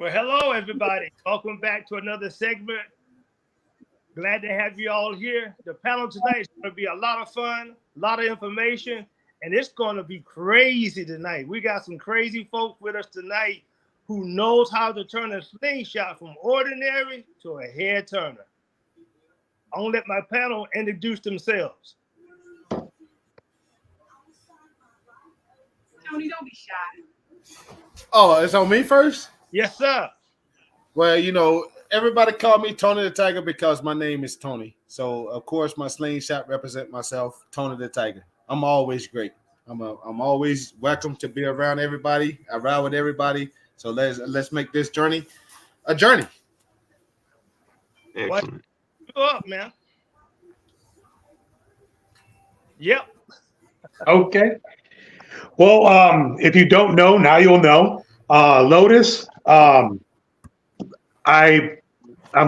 Well, hello, everybody. Welcome back to another segment. Glad to have you all here. The panel tonight is going to be a lot of fun, a lot of information, and it's going to be crazy tonight. We got some crazy folks with us tonight who knows how to turn a slingshot from ordinary to a head turner. I'm going to let my panel introduce themselves. Tony, don't be shy. Oh, it's on me first? Yes, sir. Well, everybody call me Tony the Tiger because my name is Tony. So, of course, my slingshot represent myself, Tony the Tiger. I'm always great. I'm always welcome to be around everybody. I ride with everybody. So let's make this journey a journey. Excellent. You up, man? Yep. Okay. Well, if you don't know, now you'll know. Lotus. I'm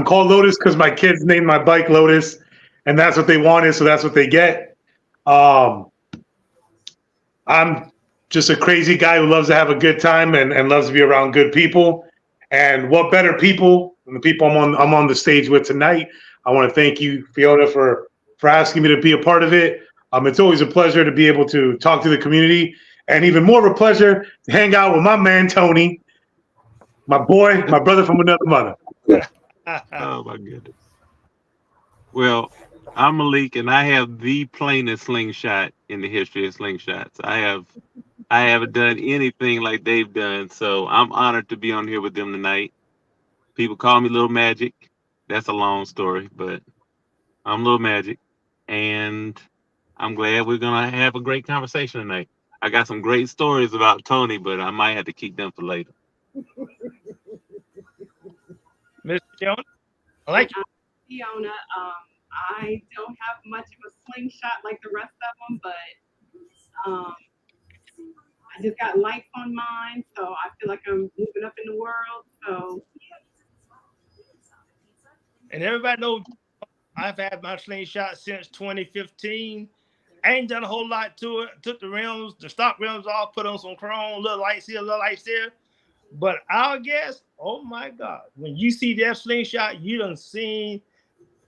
called Lotus because my kids named my bike Lotus, and that's what they wanted, so that's what they get. I'm just a crazy guy who loves to have a good time and loves to be around good people. And what better people than the people I'm on the stage with tonight? I want to thank you, Fiona, for asking me to be a part of it. It's always a pleasure to be able to talk to the community, and even more of a pleasure to hang out with my man Tony, my boy, my brother from another mother. Oh my goodness. Well, I'm Malik, and I have the plainest slingshot in the history of slingshots. I haven't done anything like they've done, so I'm honored to be on here with them tonight. People call me Little Magic. That's a long story, but I'm Little Magic, and I'm glad we're gonna have a great conversation tonight. I got some great stories about Tony, but I might have to keep them for later. Mr. Jones, I like you. Fiona, I don't have much of a slingshot like the rest of them, but I just got lights on mine, so I feel like I'm moving up in the world. So, And everybody knows I've had my slingshot since 2015. I ain't done a whole lot to it. Took the stock rims off, put on some chrome, little lights here, little lights there. But I'll guess, oh my God, when you see that slingshot, you done seen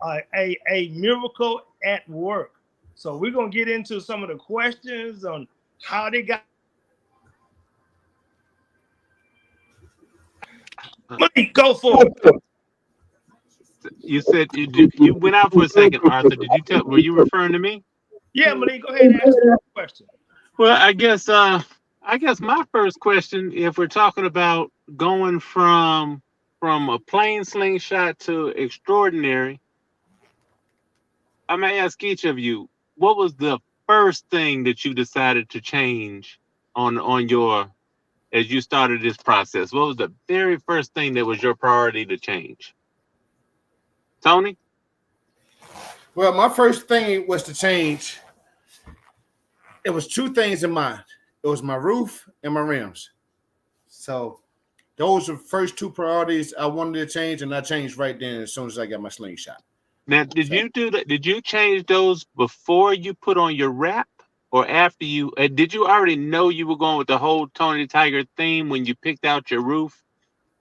a miracle at work. So we're going to get into some of the questions on how they got. Go for it. You said you went out for a second, Arthur. Were you referring to me? Yeah, Malik, go ahead and ask the question. Well, I guess my first question, if we're talking about going from a plain slingshot to extraordinary, I may ask each of you, what was the first thing that you decided to change on your as you started this process? What was the very first thing that was your priority to change? Tony? Well, my first thing was to change. It was two things in mind. It was my roof and my rims. So those are the first two priorities I wanted to change, and I changed right then as soon as I got my slingshot. Now, did you do that? Did you change those before you put on your wrap, or after you? Did you already know you were going with the whole Tony the Tiger theme when you picked out your roof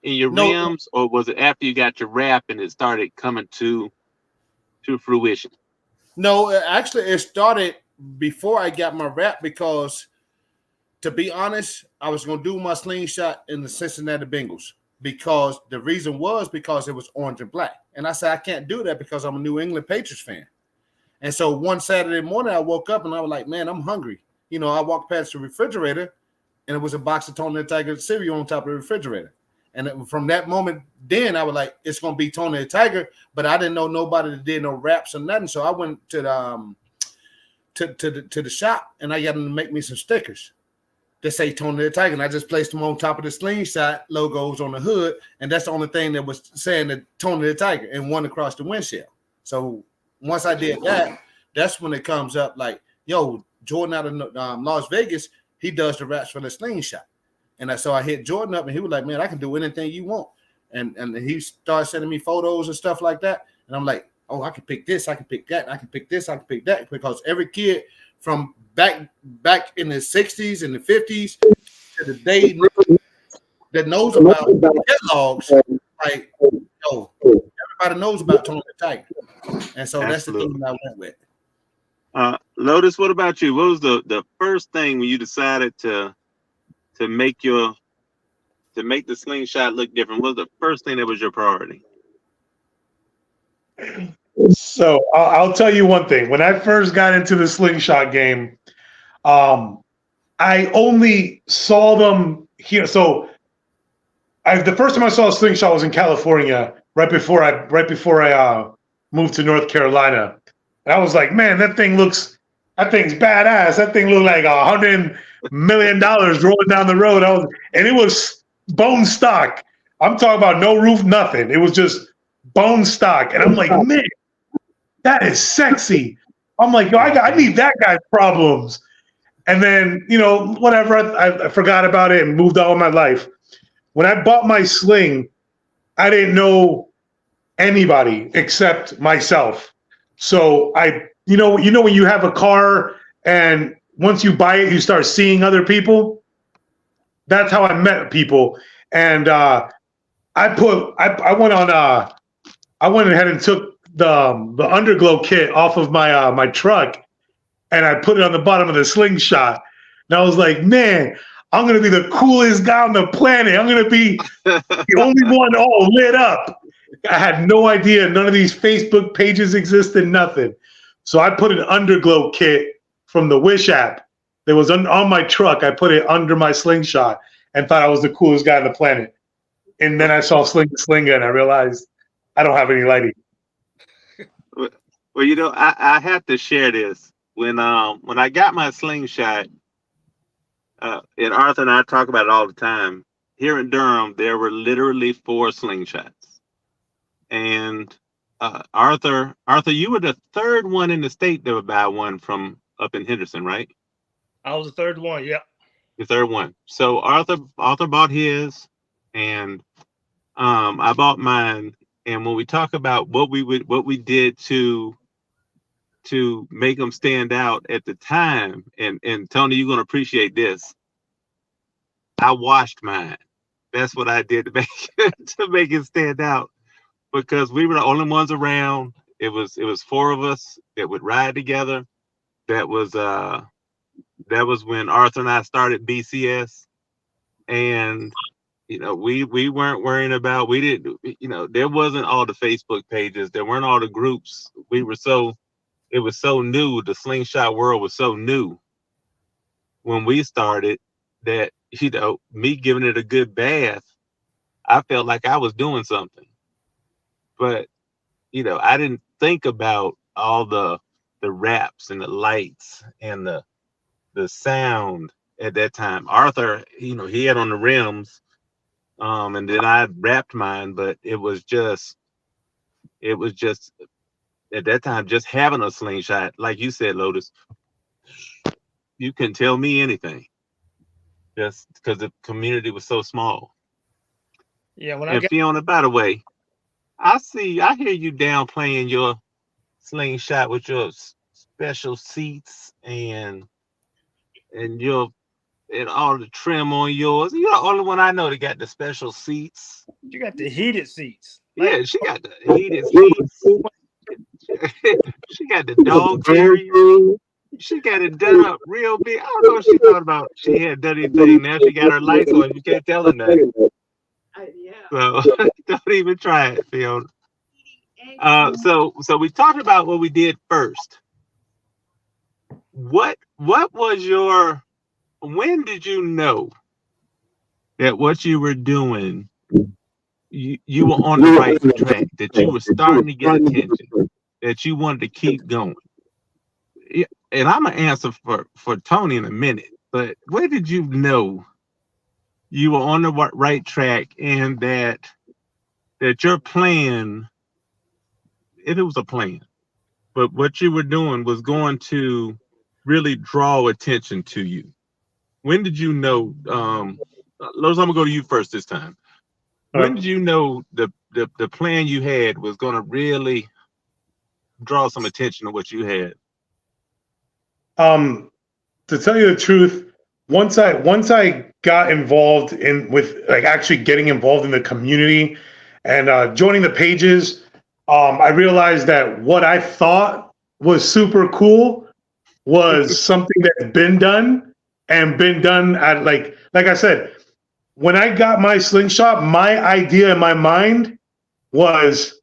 and your rims, or was it after you got your wrap and it started coming to fruition? No, actually, it started before I got my wrap because, to be honest, I was going to do my slingshot in the Cincinnati Bengals because the reason was because it was orange and black. And I said, I can't do that because I'm a New England Patriots fan. And so one Saturday morning, I woke up and I was like, man, I'm hungry. I walked past the refrigerator and it was a box of Tony the Tiger cereal on top of the refrigerator. And from that moment, then I was like, it's going to be Tony the Tiger. But I didn't know nobody that did no wraps or nothing. So I went to the shop and I got them to make me some stickers that say Tony the Tiger. And I just placed them on top of the slingshot logos on the hood. And that's the only thing that was saying that Tony the Tiger and one across the windshield. So once I did that, that's when it comes up like, yo, Jordan out of Las Vegas, he does the wraps for the slingshot. And so I hit Jordan up and he was like, man, I can do anything you want. And he started sending me photos and stuff like that. And I'm like, oh, I can pick this, I can pick that, I can pick this, I can pick that. Because every kid from back in the 60s and the 50s to the day that knows about hit logs, like, yo, everybody knows about Tony the Tiger. And so that's the thing that I went with. Lotus, what about you? What was the first thing when you decided to make the slingshot look different? What was the first thing that was your priority? So I'll tell you one thing. When I first got into the slingshot game, I only saw them here. So the first time I saw a slingshot was in California, right before I moved to North Carolina. And I was like, man, that thing's badass. That thing looked like $100 million rolling down the road. And it was bone stock. I'm talking about no roof, nothing. It was just bone stock. And I'm like, man, that is sexy. I'm like, yo, I need that guy's problems. And then, whatever, I forgot about it and moved on with my life. When I bought my sling, I didn't know anybody except myself. So when you have a car and once you buy it, you start seeing other people. That's how I met people. And I went ahead and took the underglow kit off of my truck, and I put it on the bottom of the slingshot. And I was like, man, I'm going to be the coolest guy on the planet. I'm going to be the only one all lit up. I had no idea. None of these Facebook pages existed, nothing. So I put an underglow kit from the Wish app that was on my truck. I put it under my slingshot and thought I was the coolest guy on the planet. And then I saw Slinga and I realized I don't have any lighting. Well, I have to share this. When I got my slingshot, and Arthur and I talk about it all the time, here in Durham, there were literally 4 slingshots. And Arthur, you were the third one in the state that would buy one from up in Henderson, right? I was the third one, yeah. The third one. So Arthur bought his, and I bought mine. And when we talk about what we did to make them stand out at the time, and Tony, you're gonna appreciate this. I washed mine. That's what I did to make it stand out, because we were the only ones around. It was 4 of us that would ride together. That was when Arthur and I started BCS, and we weren't worrying about, there wasn't all the Facebook pages, there weren't all the groups. It was so new. The slingshot world was so new when we started that, me giving it a good bath, I felt like I was doing something. But, I didn't think about all the wraps and the lights and the sound at that time. Arthur, he had on the rims, and then I wrapped mine, but it was just at that time, just having a slingshot, like you said, Lotus, you couldn't tell me anything, just because the community was so small. Yeah, Fiona, by the way, I hear you downplaying your slingshot with your special seats and all the trim on yours. You're the only one I know that got the special seats. You got the heated seats. Yeah, she got the heated seats. She got the dog carrier. She got it done up real big. I don't know what she thought about. She had done anything. Now she got her lights on. You can't tell her nothing. Yeah. So don't even try it, Fiona. So we talked about what we did first. What was when did you know that what you were doing, you were on the right track, that you were starting to get attention, that you wanted to keep going? And I'm gonna answer for Tony in a minute, but where did you know you were on the right track, and that your plan, if it was a plan, but what you were doing was going to really draw attention to you? When did you know? Lowe's, I'm gonna go to you first this time. When did you know the plan you had was gonna really draw some attention to what you had? To tell you the truth, once I got involved with like actually getting involved in the community and joining the pages, I realized that what I thought was super cool was something that's been done at like I said, when I got my slingshot, my idea in my mind was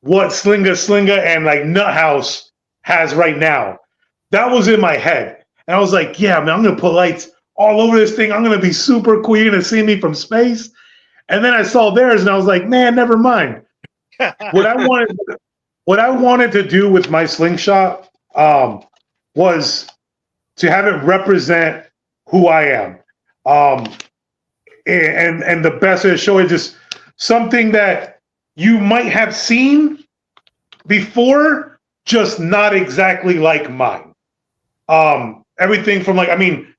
what Slinga and like Nut House has right now. That was in my head. And I was like, yeah, man, I'm going to put lights all over this thing. I'm going to be super cool. You're going to see me from space. And then I saw theirs and I was like, man, never mind. What I wanted to do with my slingshot was to have it represent who I am. And the best of the show is just something that you might have seen before, just not exactly like mine. Everything from like, I mean,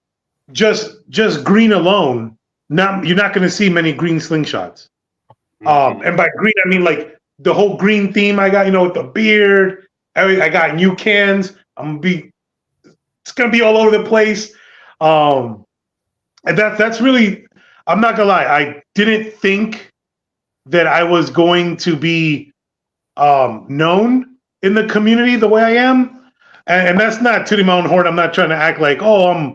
just green alone, you're not going to see many green slingshots. And by green, I mean like the whole green theme I got, with the beard. I got new cans. It's gonna be all over the place. And that's really, I'm not gonna lie, I didn't think that I was going to be known in the community the way I am. And that's not tooting my own horn. I'm not trying to act like, oh,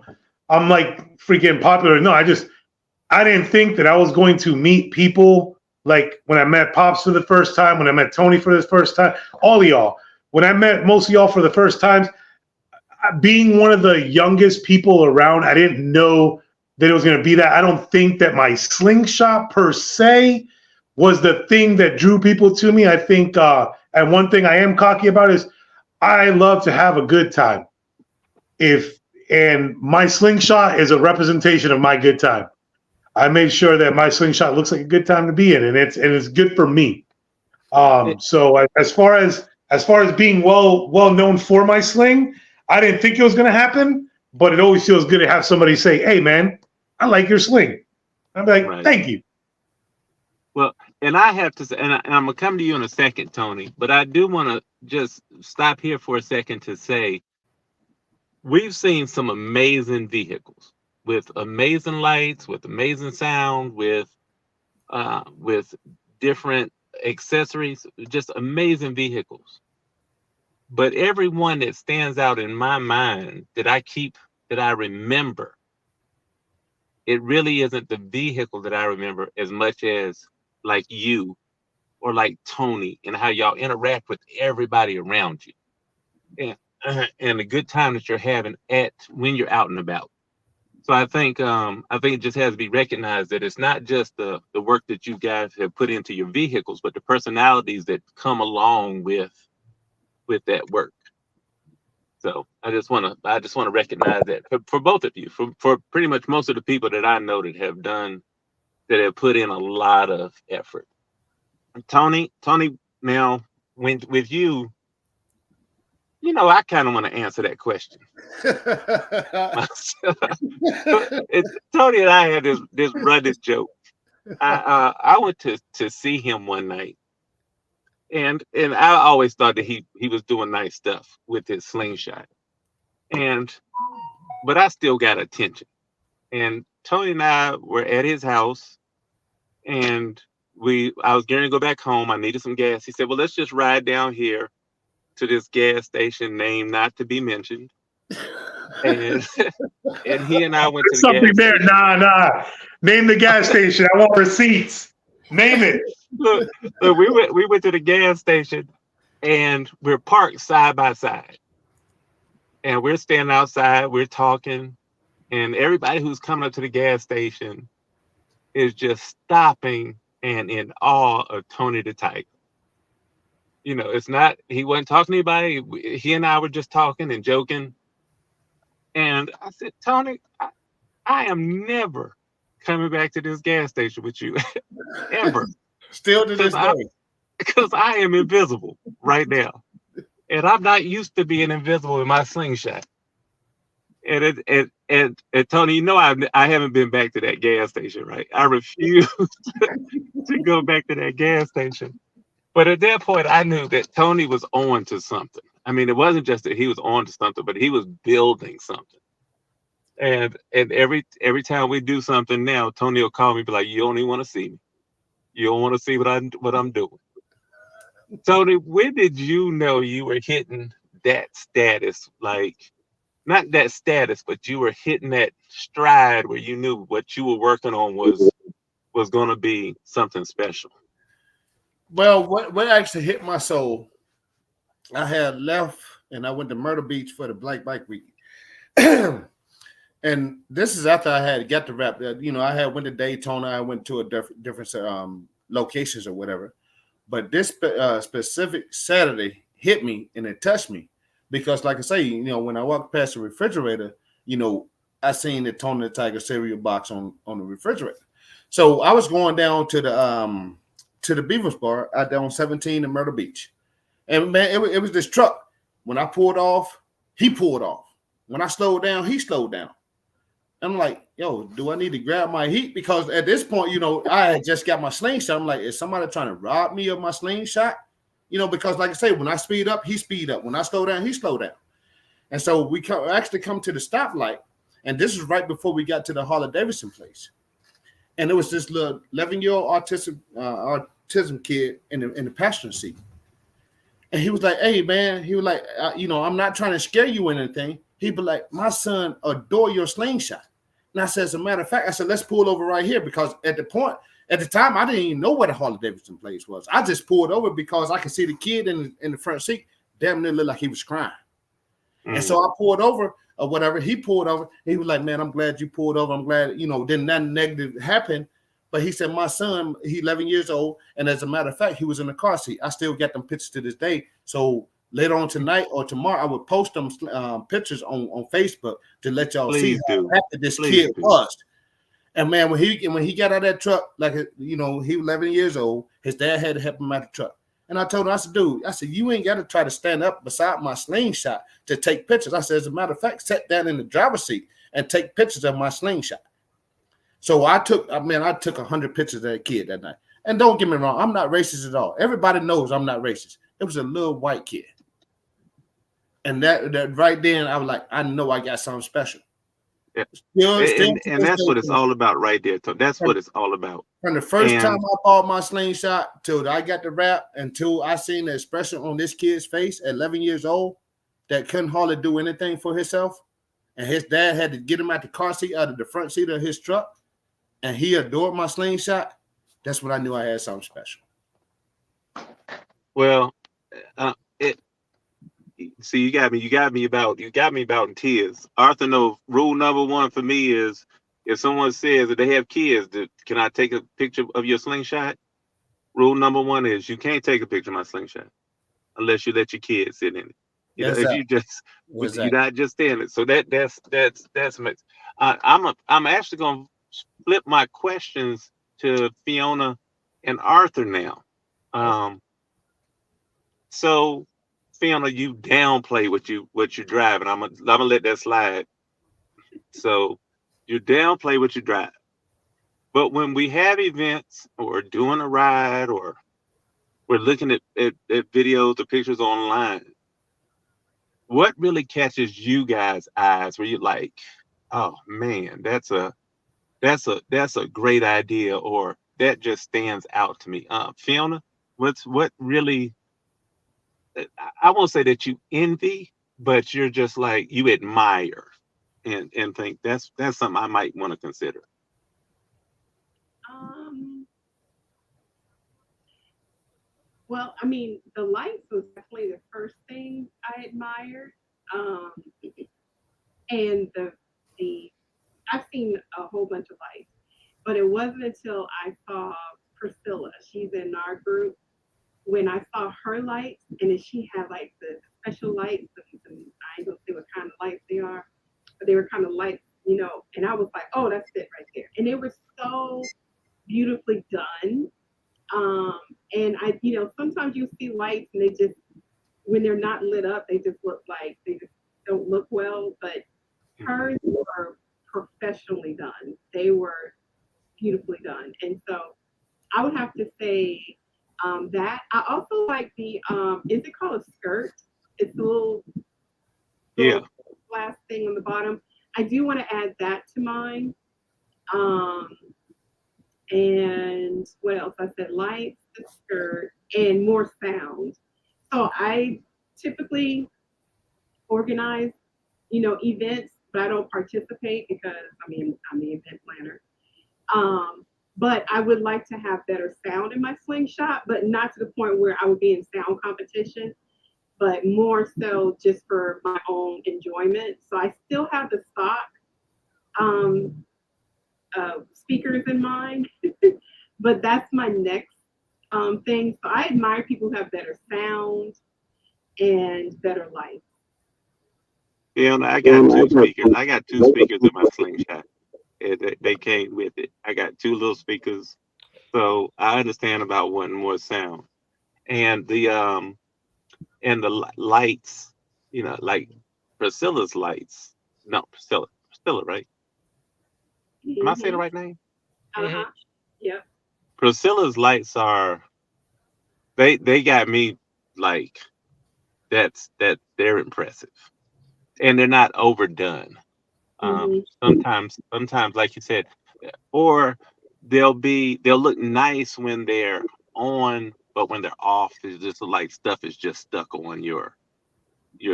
I'm like freaking popular. No, I didn't think that I was going to meet people like when I met Pops for the first time, when I met Tony for the first time, all of y'all. When I met most of y'all for the first time, being one of the youngest people around, I didn't know that it was going to be that. I don't think that my slingshot per se was the thing that drew people to me. I think, and one thing I am cocky about is I love to have a good time. And my slingshot is a representation of my good time. I made sure that my slingshot looks like a good time to be in, and it's good for me. So as far as being well known for my sling, I didn't think it was going to happen, but it always feels good to have somebody say, "Hey, man, I like your sling." I'm like, right. Thank you. Well, and I have to say, and I'm gonna come to you in a second, Tony, but I do want to just stop here for a second to say we've seen some amazing vehicles with amazing lights, with amazing sound, with different accessories, just amazing vehicles. But every one that stands out in my mind that I remember, it really isn't the vehicle that I remember as much as like you or like Tony and how y'all interact with everybody around you and the good time that you're having when you're out and about. So I think it just has to be recognized that it's not just the work that you guys have put into your vehicles, but the personalities that come along with that work. So I just want to recognize that for both of you, for pretty much most of the people that I know that have put in a lot of effort. Tony, now with you, I kind of want to answer that question. Tony and I had this running joke. I went to see him one night, and I always thought that he was doing nice stuff with his slingshot, but I still got attention. And Tony and I were at his house, and I was going to go back home. I needed some gas. He said, "Well, let's just ride down here to this gas station name not to be mentioned." And he and I went to the something gas there. station. Nah. Name the gas station. I want receipts. Name it. Look, we went to the gas station, and we're parked side by side. And we're standing outside, we're talking, and everybody who's coming up to the gas station is just stopping and in awe of Tony the Tiger. It's not, he wasn't talking to anybody. He and I were just talking and joking. And I said, "Tony, I am never coming back to this gas station with you, ever." Still to this day. Because I am invisible right now. And I'm not used to being invisible in my slingshot. And Tony, I haven't been back to that gas station, right? I refuse to go back to that gas station. But at that point, I knew that Tony was on to something. I mean, it wasn't just that he was on to something, but he was building something. And every time we do something now, Tony will call me, be like, "You don't even want to see me. You don't want to see what I'm doing." Tony, when did you know you were hitting that status? Like, not that status, but you were hitting that stride where you knew what you were working on was going to be something special. Well, what actually hit my soul, I had left and I went to Myrtle Beach for the Black Bike Week. And this is after I had got the rap. You know, I had went to Daytona. I went to a different locations or whatever. But this specific Saturday hit me and it touched me because, like I say, you know, when I walked past the refrigerator, you know, I seen the Tony the Tiger cereal box on the refrigerator. So I was going down to the Beavers Bar out there on 17 in Myrtle Beach, and man, it was this truck. When I pulled off, he pulled off. When I slowed down, he slowed down. I'm like, yo, do I need to grab my heat? Because at this point, you know, I had just got my slingshot. I'm like, is somebody trying to rob me of my slingshot? You know, because like I say, when I speed up, he speed up. When I slow down, he slow down. And so we actually come to the stoplight, and this is right before we got to the Harley Davidson place. And it was this little 11-year-old autism kid in the passenger seat. And he was like, hey, man, he was like, you know, I'm not trying to scare you or anything. He'd be like, my son adore your slingshot. And I said, as a matter of fact, I said, let's pull over right here because at the time, I didn't even know where the Harley Davidson place was. I just pulled over because I could see the kid in the front seat damn near looked like he was crying. Mm. And so I pulled over or whatever. He pulled over. He was like, man, I'm glad you pulled over. I'm glad, you know, didn't nothing negative happen. But he said, my son, he's 11 years old. And as a matter of fact, he was in the car seat. I still get them pictures to this day. So later on tonight or tomorrow, I would post them pictures on Facebook to let y'all see how happy this kid was. And man, when he got out of that truck, like, you know, he was 11 years old, his dad had to help him out of the truck. And I told him, I said, dude, I said, you ain't got to try to stand up beside my slingshot to take pictures. I said, as a matter of fact, sit down in the driver's seat and take pictures of my slingshot. So I took 100 pictures of that kid that night. And don't get me wrong, I'm not racist at all. Everybody knows I'm not racist. It was a little white kid. And that right then, I was like, I know I got something special. Yeah. And that's what it's all about right there. So that's what it's all about. From the first time I bought my slingshot till I got the rap, until I seen the expression on this kid's face at 11 years old that couldn't hardly do anything for himself. And his dad had to get him out the car seat, out of the front seat of his truck. And he adored my slingshot. That's when I knew I had something special. Well, see, you got me about in tears. Arthur knows rule number one for me is if someone says that they have kids, can I take a picture of your slingshot? Rule number one is you can't take a picture of my slingshot unless you let your kids sit in it. You know, if you just you're not just standing. So that's amazing. I'm actually gonna flip my questions to Fiona and Arthur now. So Fiona, you downplay what you're driving. I'm gonna let that slide. So you downplay what you drive. But when we have events or doing a ride or we're looking at videos or pictures online, what really catches you guys' eyes where you're like, oh man, that's a great idea, or that just stands out to me. Fiona, what really, I won't say that you envy, but you're just like you admire and think that's something I might want to consider. Well, I mean, the lights was definitely the first thing I admired. And the I've seen a whole bunch of lights, but it wasn't until I saw Priscilla, she's in our group, when I saw her lights, and then she had like the special lights, and I ain't gonna say what kind of lights they are, but they were kind of lights, you know, and I was like, oh, that's it right there. And it was so beautifully done. And I, you know, sometimes you see lights and they just, when they're not lit up, they just look like they just don't look well, but hers were professionally done. They were beautifully done. And so I would have to say that. I also like the, is it called a skirt? It's a little glass thing on the bottom. I do want to add that to mine. And what else? I said lights, the skirt, and more sound. So I typically organize, events, but I don't participate because I'm the event planner. But I would like to have better sound in my slingshot, but not to the point where I would be in sound competition, but more so just for my own enjoyment. So I still have the stock um, speakers in mind, but that's my next thing. So I admire people who have better sound and better light. Yeah, and I got two speakers. I got two speakers in my slingshot. They came with it. I got two little speakers, so I understand about wanting more sound. And the lights, like Priscilla's lights. No, Priscilla, right? Am I saying the right name? Uh-huh. Yep. Priscilla's lights are. They got me like that they're impressive, and they're not overdone. Sometimes, like you said, or they'll look nice when they're on, but when they're off, it's just like stuff is just stuck on your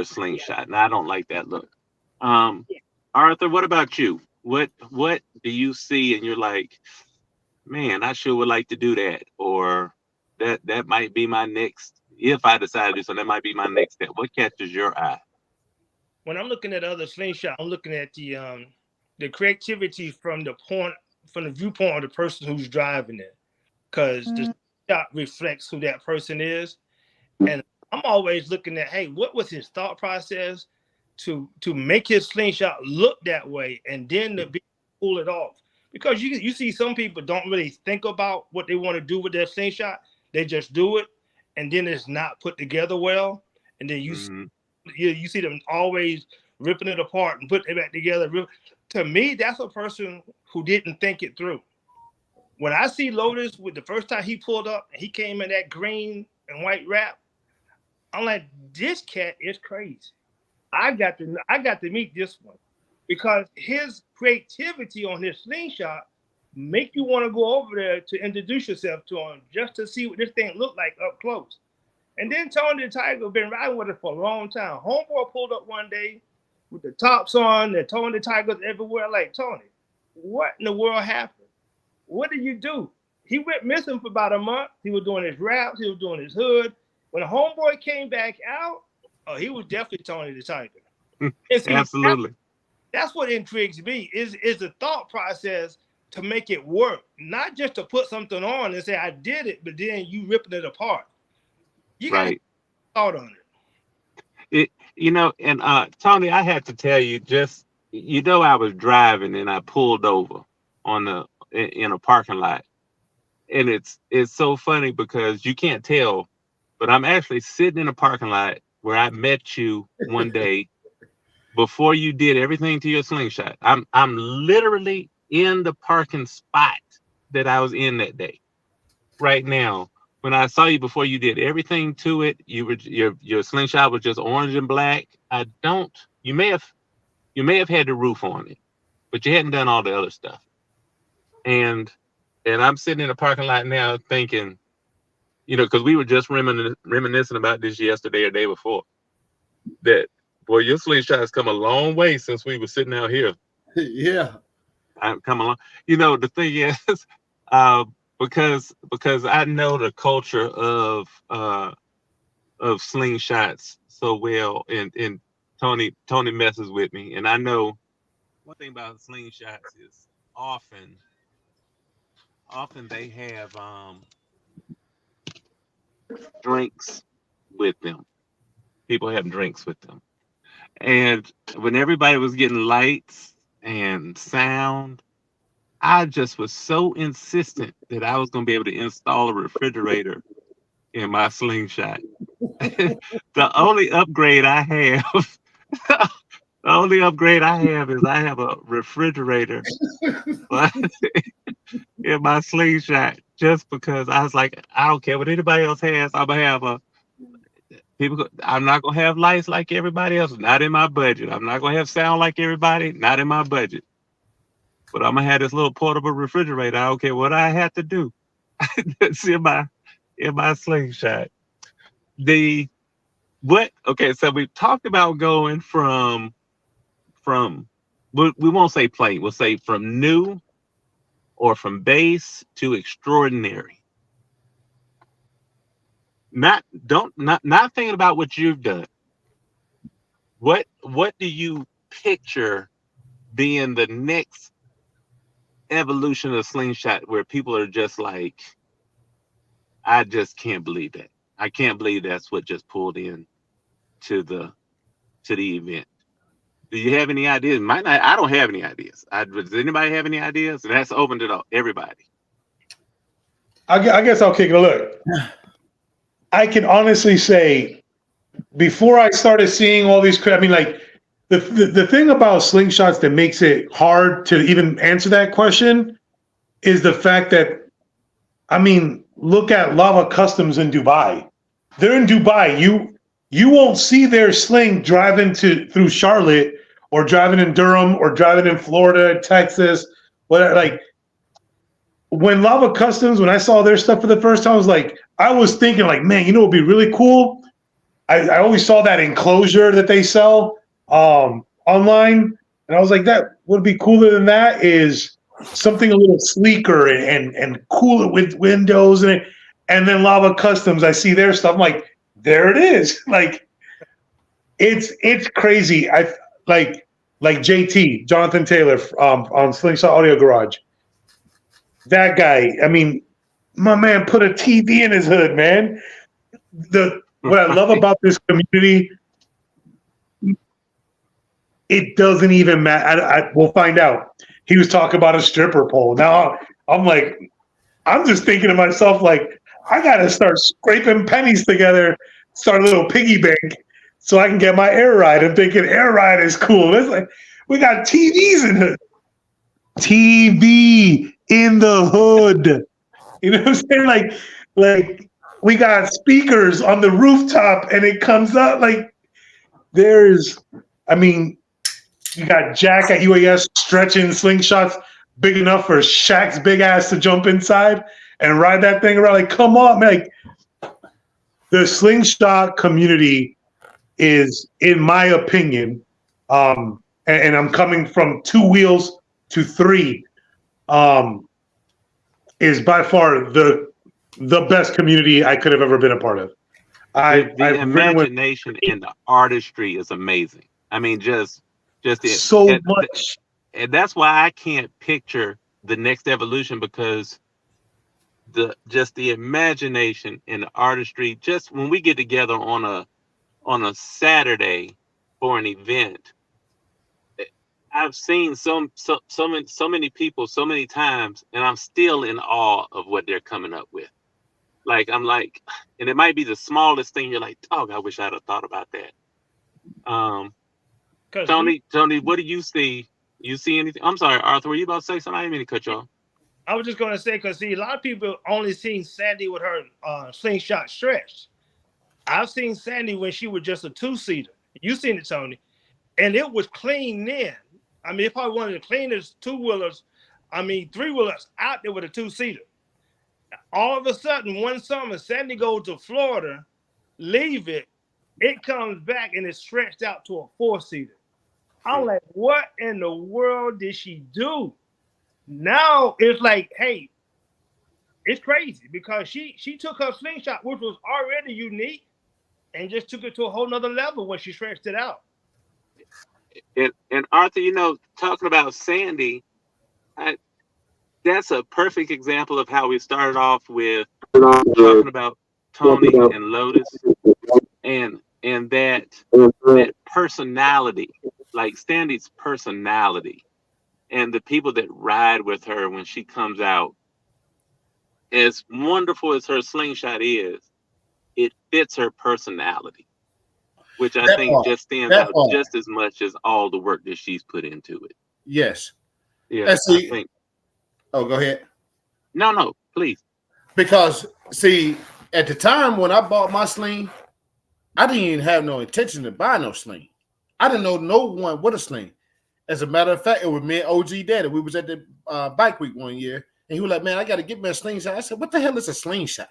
slingshot, and I don't like that look. Arthur, what about you? What do you see, and you're like, man, I sure would like to do that, or that might be my next. If I decide to do so, that might be my next step. What catches your eye? When I'm looking at other slingshot, I'm looking at the creativity from the viewpoint of the person who's driving it, because the shot reflects who that person is, and I'm always looking at, hey, what was his thought process to make his slingshot look that way, and then to pull it off. Because you see some people don't really think about what they want to do with their slingshot. They just do it, and then it's not put together well, and then you see them always ripping it apart and putting it back together. To me, that's a person who didn't think it through. When I see Lotus with the first time he pulled up, he came in that green and white wrap, I'm like, this cat is crazy. I got to meet this one, because his creativity on his slingshot make you want to go over there to introduce yourself to him, just to see what this thing looked like up close. And then Tony the Tiger been riding with it for a long time. Homeboy pulled up one day with the tops on, and Tony the Tiger's everywhere. Like, Tony, what in the world happened? What did you do? He went missing for about a month. He was doing his wraps. He was doing his hood. When the homeboy came back out, he was definitely Tony the Tiger. See, absolutely. That's what intrigues me is the thought process to make it work, not just to put something on and say I did it, but then you ripping it apart. You got to thought on it. And Tony, I had to tell you, I was driving and I pulled over in a parking lot, and it's so funny because you can't tell, but I'm actually sitting in a parking lot where I met you one day before you did everything to your slingshot. I'm literally in the parking spot that I was in that day. Right now, when I saw you before you did everything to it, your slingshot was just orange and black. You may have had the roof on it, but you hadn't done all the other stuff. And I'm sitting in the parking lot now thinking, because we were just reminiscing about this yesterday or day before, that, boy, your slingshot has come a long way since we were sitting out here. Yeah. I've come along. The thing is, because I know the culture of slingshots so well, and Tony messes with me, and I know one thing about slingshots is often they have drinks with them. People have drinks with them. And when everybody was getting lights and sound, I just was so insistent that I was going to be able to install a refrigerator in my slingshot. The only upgrade I have, is I have a refrigerator in my slingshot, just because I was like, I don't care what anybody else has. I'm gonna have I'm not gonna have lights like everybody else. Not in my budget. I'm not gonna have sound like everybody. Not in my budget. But I'm gonna have this little portable refrigerator. I don't care what I have to do. That's in my slingshot. Okay, so we talked about going from we won't say plain, we'll say from new or from base to extraordinary. Not thinking about what you've done. What do you picture being the next evolution of slingshot where people are just like, I just can't believe that. I can't believe that's what just pulled in to the event. Do you have any ideas? Might not. I don't have any ideas. Does anybody have any ideas? And that's open to everybody. I guess I'll kick it a look. I can honestly say, before I started seeing all these, I mean, like the thing about slingshots that makes it hard to even answer that question is the fact that, I mean, look at Lava Customs in Dubai. They're in Dubai. You won't see their sling driving through Charlotte or driving in Durham or driving in Florida, Texas, whatever. Like when Lava Customs, when I saw their stuff for the first time, I was thinking like, man, you know, it'd be really cool. I always saw that enclosure that they sell online, and I was like, that would be cooler than that is something a little sleeker and cooler with windows and then Lava Customs. I see their stuff. I'm like, there it is. Like, it's crazy. I like JT, Jonathan Taylor, on Slingshot Audio Garage. That guy, I mean, my man put a TV in his hood, man. What I love about this community, it doesn't even matter. We'll find out. He was talking about a stripper pole. Now I'm like, I'm just thinking to myself, like, I got to start scraping pennies together, start a little piggy bank so I can get my air ride. I'm thinking air ride is cool. It's like, we got TVs in the TV in the hood. You know what I'm saying? Like we got speakers on the rooftop and it comes up like I mean, you got Jack at UAS stretching slingshots big enough for Shaq's big ass to jump inside and ride that thing around. Like, come on, man. Like, the slingshot community is, in my opinion, and I'm coming from 2 wheels to 3, is by far the best community I could have ever been a part of. The imagination and the artistry is amazing. I mean, just so much. And that's why I can't picture the next evolution, because the imagination and the artistry, just when we get together on a Saturday for an event, I've seen so many people so many times, and I'm still in awe of what they're coming up with. Like, I'm like, and it might be the smallest thing. You're like, oh, I wish I'd have thought about that. Tony, what do you see? You see anything? I'm sorry, Arthur, were you about to say something? I didn't mean to cut you off. I was just going to say, because see, a lot of people only seen Sandy with her slingshot stretch. I've seen Sandy when she was just a 2-seater. You seen it, Tony. And it was clean then. I mean, it's probably one of the cleanest 2-wheelers, 3-wheelers out there with a 2-seater. All of a sudden, one summer, Sandy goes to Florida, leave it comes back and it's stretched out to a 4-seater. I'm like, what in the world did she do? Now it's like, hey, it's crazy because she took her slingshot, which was already unique, and just took it to a whole nother level when she stretched it out. And Arthur, you know, talking about Sandy, that's a perfect example of how we started off with talking about Tony and Lotus and that personality, like Sandy's personality, and the people that ride with her when she comes out. As wonderful as her slingshot is, it fits her personality, which I think just stands out just as much as all the work that she's put into it. Yes. Yeah. Oh, go ahead. No, please. Because, see, at the time when I bought my sling, I didn't even have no intention to buy no sling. I didn't know no one with a sling. As a matter of fact, it was me and OG Daddy. We was at the bike week one year, and he was like, "Man, I got to get me a slingshot." I said, "What the hell is a slingshot?"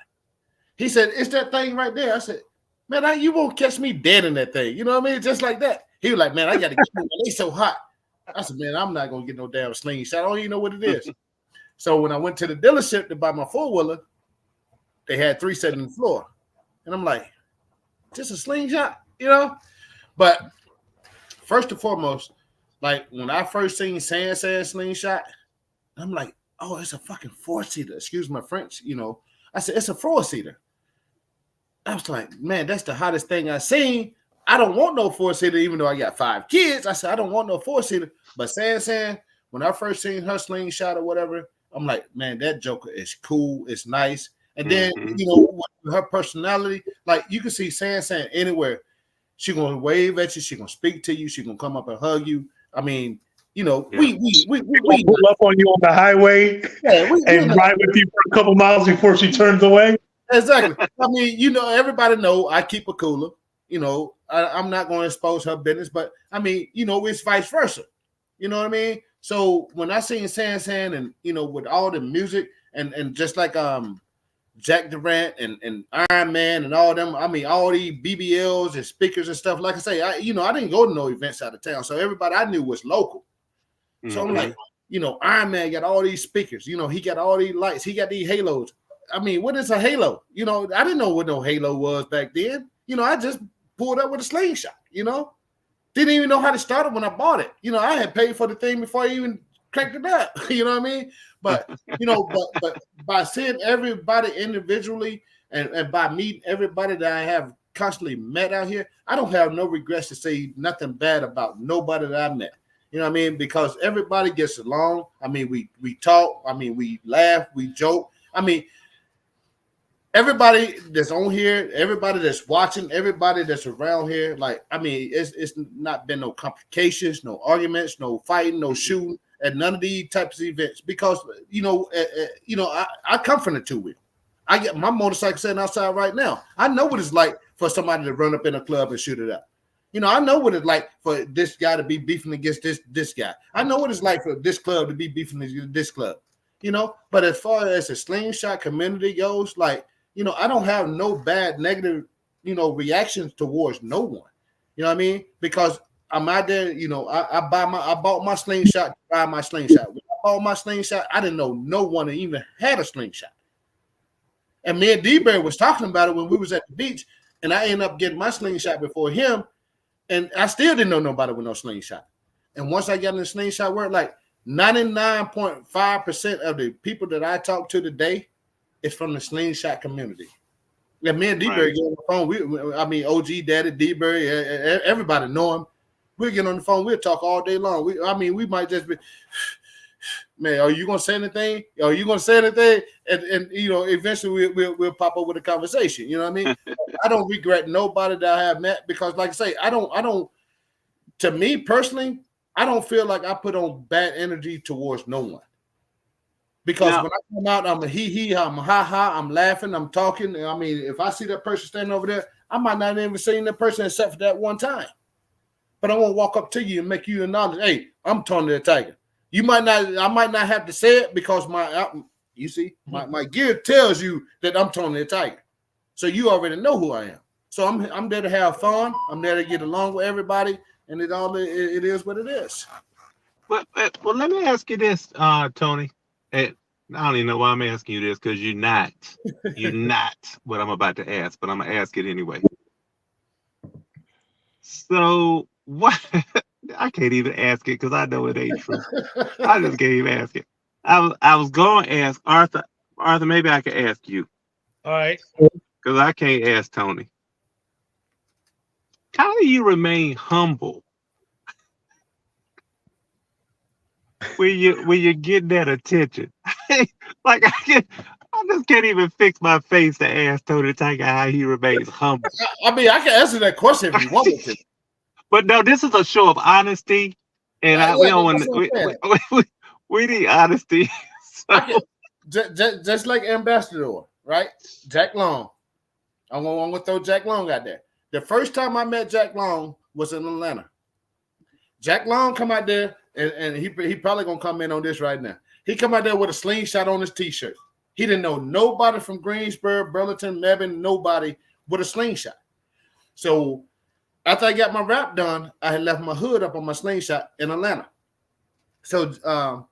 He said, "It's that thing right there." I said, "Man, you won't catch me dead in that thing." You know what I mean? Just like that. He was like, "Man, I got to get me one. They so hot." I said, "Man, I'm not gonna get no damn slingshot. I don't even know what it is." So when I went to the dealership to buy my 4-wheeler, they had 3 sitting on the floor, and I'm like, "Just a slingshot," you know? But first and foremost, like when I first seen San slingshot, I'm like, "Oh, it's a fucking 4-seater." Excuse my French, you know. I said, "It's a 4-seater." I was like, "Man, that's the hottest thing I seen. I don't want no 4-seater, even though I got 5 kids." I said, "I don't want no 4-seater." But San, when I first seen her slingshot or whatever, I'm like, "Man, that joker is cool. It's nice." And then, you know, with her personality, like you can see San anywhere. She gonna wave at you. She gonna speak to you. She gonna come up and hug you. I mean, you know, we pull up on you on the highway and ride with you for a couple miles before she turns away. Exactly. I mean, you know, everybody know I keep a cooler. You know, I'm not going to expose her business, but I mean, you know, it's vice versa. You know what I mean? So when I seen San and, you know, with all the music and just like Jack Durant and Iron Man and all them, I mean, all these BBLs and speakers and stuff. Like I say, I didn't go to no events out of town, so everybody I knew was local. So I'm like, you know, Iron Man got all these speakers. You know, he got all these lights. He got these halos. I mean, what is a halo? You know, I didn't know what no halo was back then. You know, I just pulled up with a slingshot, you know. Didn't even know how to start it when I bought it. You know, I had paid for the thing before I even cranked it up. You know what I mean? But, you know, but by seeing everybody individually and by meeting everybody that I have constantly met out here, I don't have no regrets to say nothing bad about nobody that I met. You know what I mean? Because everybody gets along. I mean, we talk. I mean, we laugh. We joke. I mean, everybody that's on here, everybody that's watching, everybody that's around here, like, I mean, it's not been no complications, no arguments, no fighting, no shooting at none of these types of events because, you know, I come from the 2-wheel. I get my motorcycle sitting outside right now. I know what it's like for somebody to run up in a club and shoot it up. You know, I know what it's like for this guy to be beefing against this guy. I know what it's like for this club to be beefing against this club, you know. But as far as the slingshot community goes, like, you know, I don't have no bad negative, you know, reactions towards no one. You know what I mean? Because I'm out there, you know, I bought my slingshot to buy my slingshot. When I bought my slingshot, I didn't know no one even had a slingshot. And me and D-Bear was talking about it when we was at the beach, and I ended up getting my slingshot before him, and I still didn't know nobody with no slingshot. And once I got in the slingshot world, like 99.5% of the people that I talk to today is from the slingshot community. Yeah, me and D-Bear get on the phone. OG Daddy, D-Bear, everybody know him. We'll get on the phone. We'll talk all day long. We might just be, man, are you going to say anything? Are you going to say anything? And you know, eventually we'll pop up with a conversation. You know what I mean? I don't regret nobody that I have met because, like I say, I don't, to me personally, I don't feel like I put on bad energy towards no one. Because when I come out, I'm a hee-hee, I'm a ha-ha, I'm laughing, I'm talking. I mean, if I see that person standing over there, I might not even see that person except for that one time. But I won't walk up to you and make you acknowledge, hey, I'm Tony the Tiger. I might not have to say it because my gear tells you that I'm Tony the Tiger. So you already know who I am. So I'm there to have fun. I'm there to get along with everybody, and it is what it is. Well, let me ask you this, Tony. I don't even know why I'm asking you this because you're not what I'm about to ask, but I'm gonna ask it anyway. So what? I can't even ask it because I know it ain't true. I just can't even ask it. I was going to ask Arthur. Arthur, maybe I could ask you. All right. Because I can't ask Tony. How do you remain humble when you get that attention? Like I just can't even fix my face to ask Tony Tiger how he remains humble. I mean, I can answer that question if you want me to. But no, this is a show of honesty, and we don't want we need honesty. So. Just like Ambassador, right? Jack Long. I'm gonna throw Jack Long out there. The first time I met Jack Long was in Atlanta. Jack Long come out there, and he probably gonna come in on this right now. He come out there with a slingshot on his t-shirt. He didn't know nobody from Greensboro, Burlington, Mebane, nobody with a slingshot. So after I got my rap done, I had left my hood up on my slingshot in Atlanta. So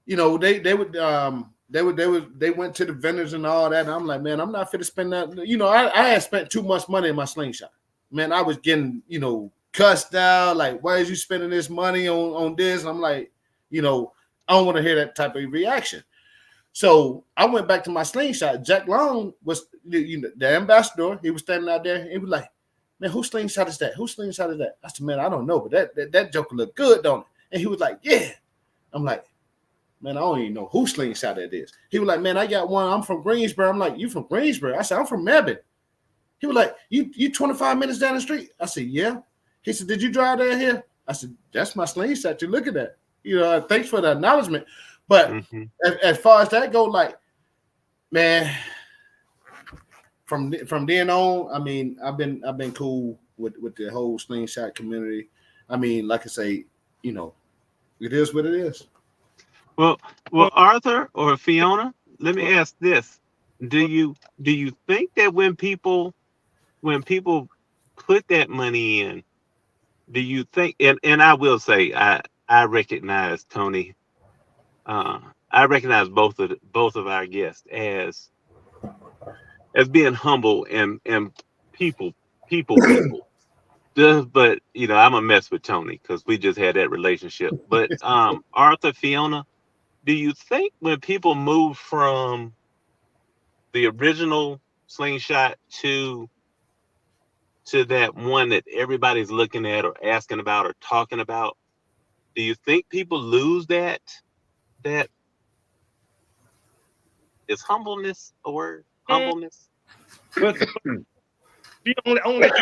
you know, they went to the vendors and all that. And I'm like, man, I'm not fit to spend that. You know, I had spent too much money in my slingshot. Man, I was getting, you know, cussed out. Like, why is you spending this money on this? And I'm like, you know, I don't want to hear that type of reaction. So I went back to my slingshot. Jack Long was, you know, the ambassador. He was standing out there. He was like, man, whose slingshot is that? Whose slingshot is that? I said, man, I don't know, but that joker look good, don't it? And he was like, yeah. I'm like, man, I don't even know whose slingshot that is. He was like, man, I got one. I'm from Greensboro. I'm like, you from Greensboro? I said, I'm from Mebane. He was like, you 25 minutes down the street? I said, yeah. He said, did you drive down here? I said, that's my slingshot you're looking at. You know, thanks for the acknowledgement. But as far as that go, like, man, from then on, I mean, I've been cool with the whole slingshot community. I mean, like I say, you know, it is what it is. Well, Arthur or Fiona, let me ask this: Do you think that when people put that money in, do you think? And I will say, I recognize Tony. I recognize both of our guests as being humble and people. But you know, I'm a mess with Tony because we just had that relationship. But Arthur, Fiona, do you think when people move from the original slingshot to that one that everybody's looking at or asking about or talking about, do you think people lose that is humbleness a word? Humbleness? But only go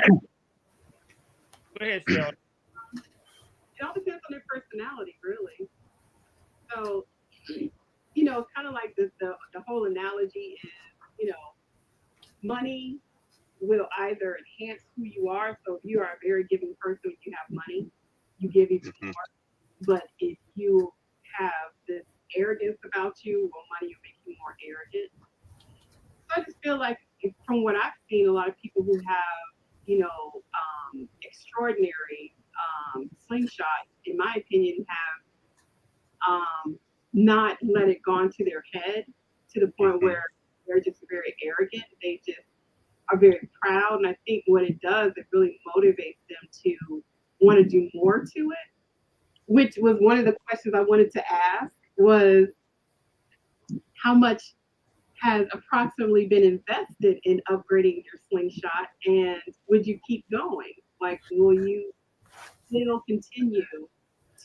ahead, Fiona. It all depends on their personality, really. So, you know, kind of like the whole analogy is, you know, money will either enhance who you are. So if you are a very giving person, you have money, you give even more. But if you have this arrogance about you, well, money will make you more arrogant. So I just feel like from what I've seen, a lot of people who have, you know, extraordinary slingshots, in my opinion, have not let it go into their head to the point where they're just very arrogant. They just are very proud. And I think what it does, it really motivates them to want to do more to it, which was one of the questions I wanted to ask was how much has approximately been invested in upgrading your slingshot, and would you keep going? Like, will you still continue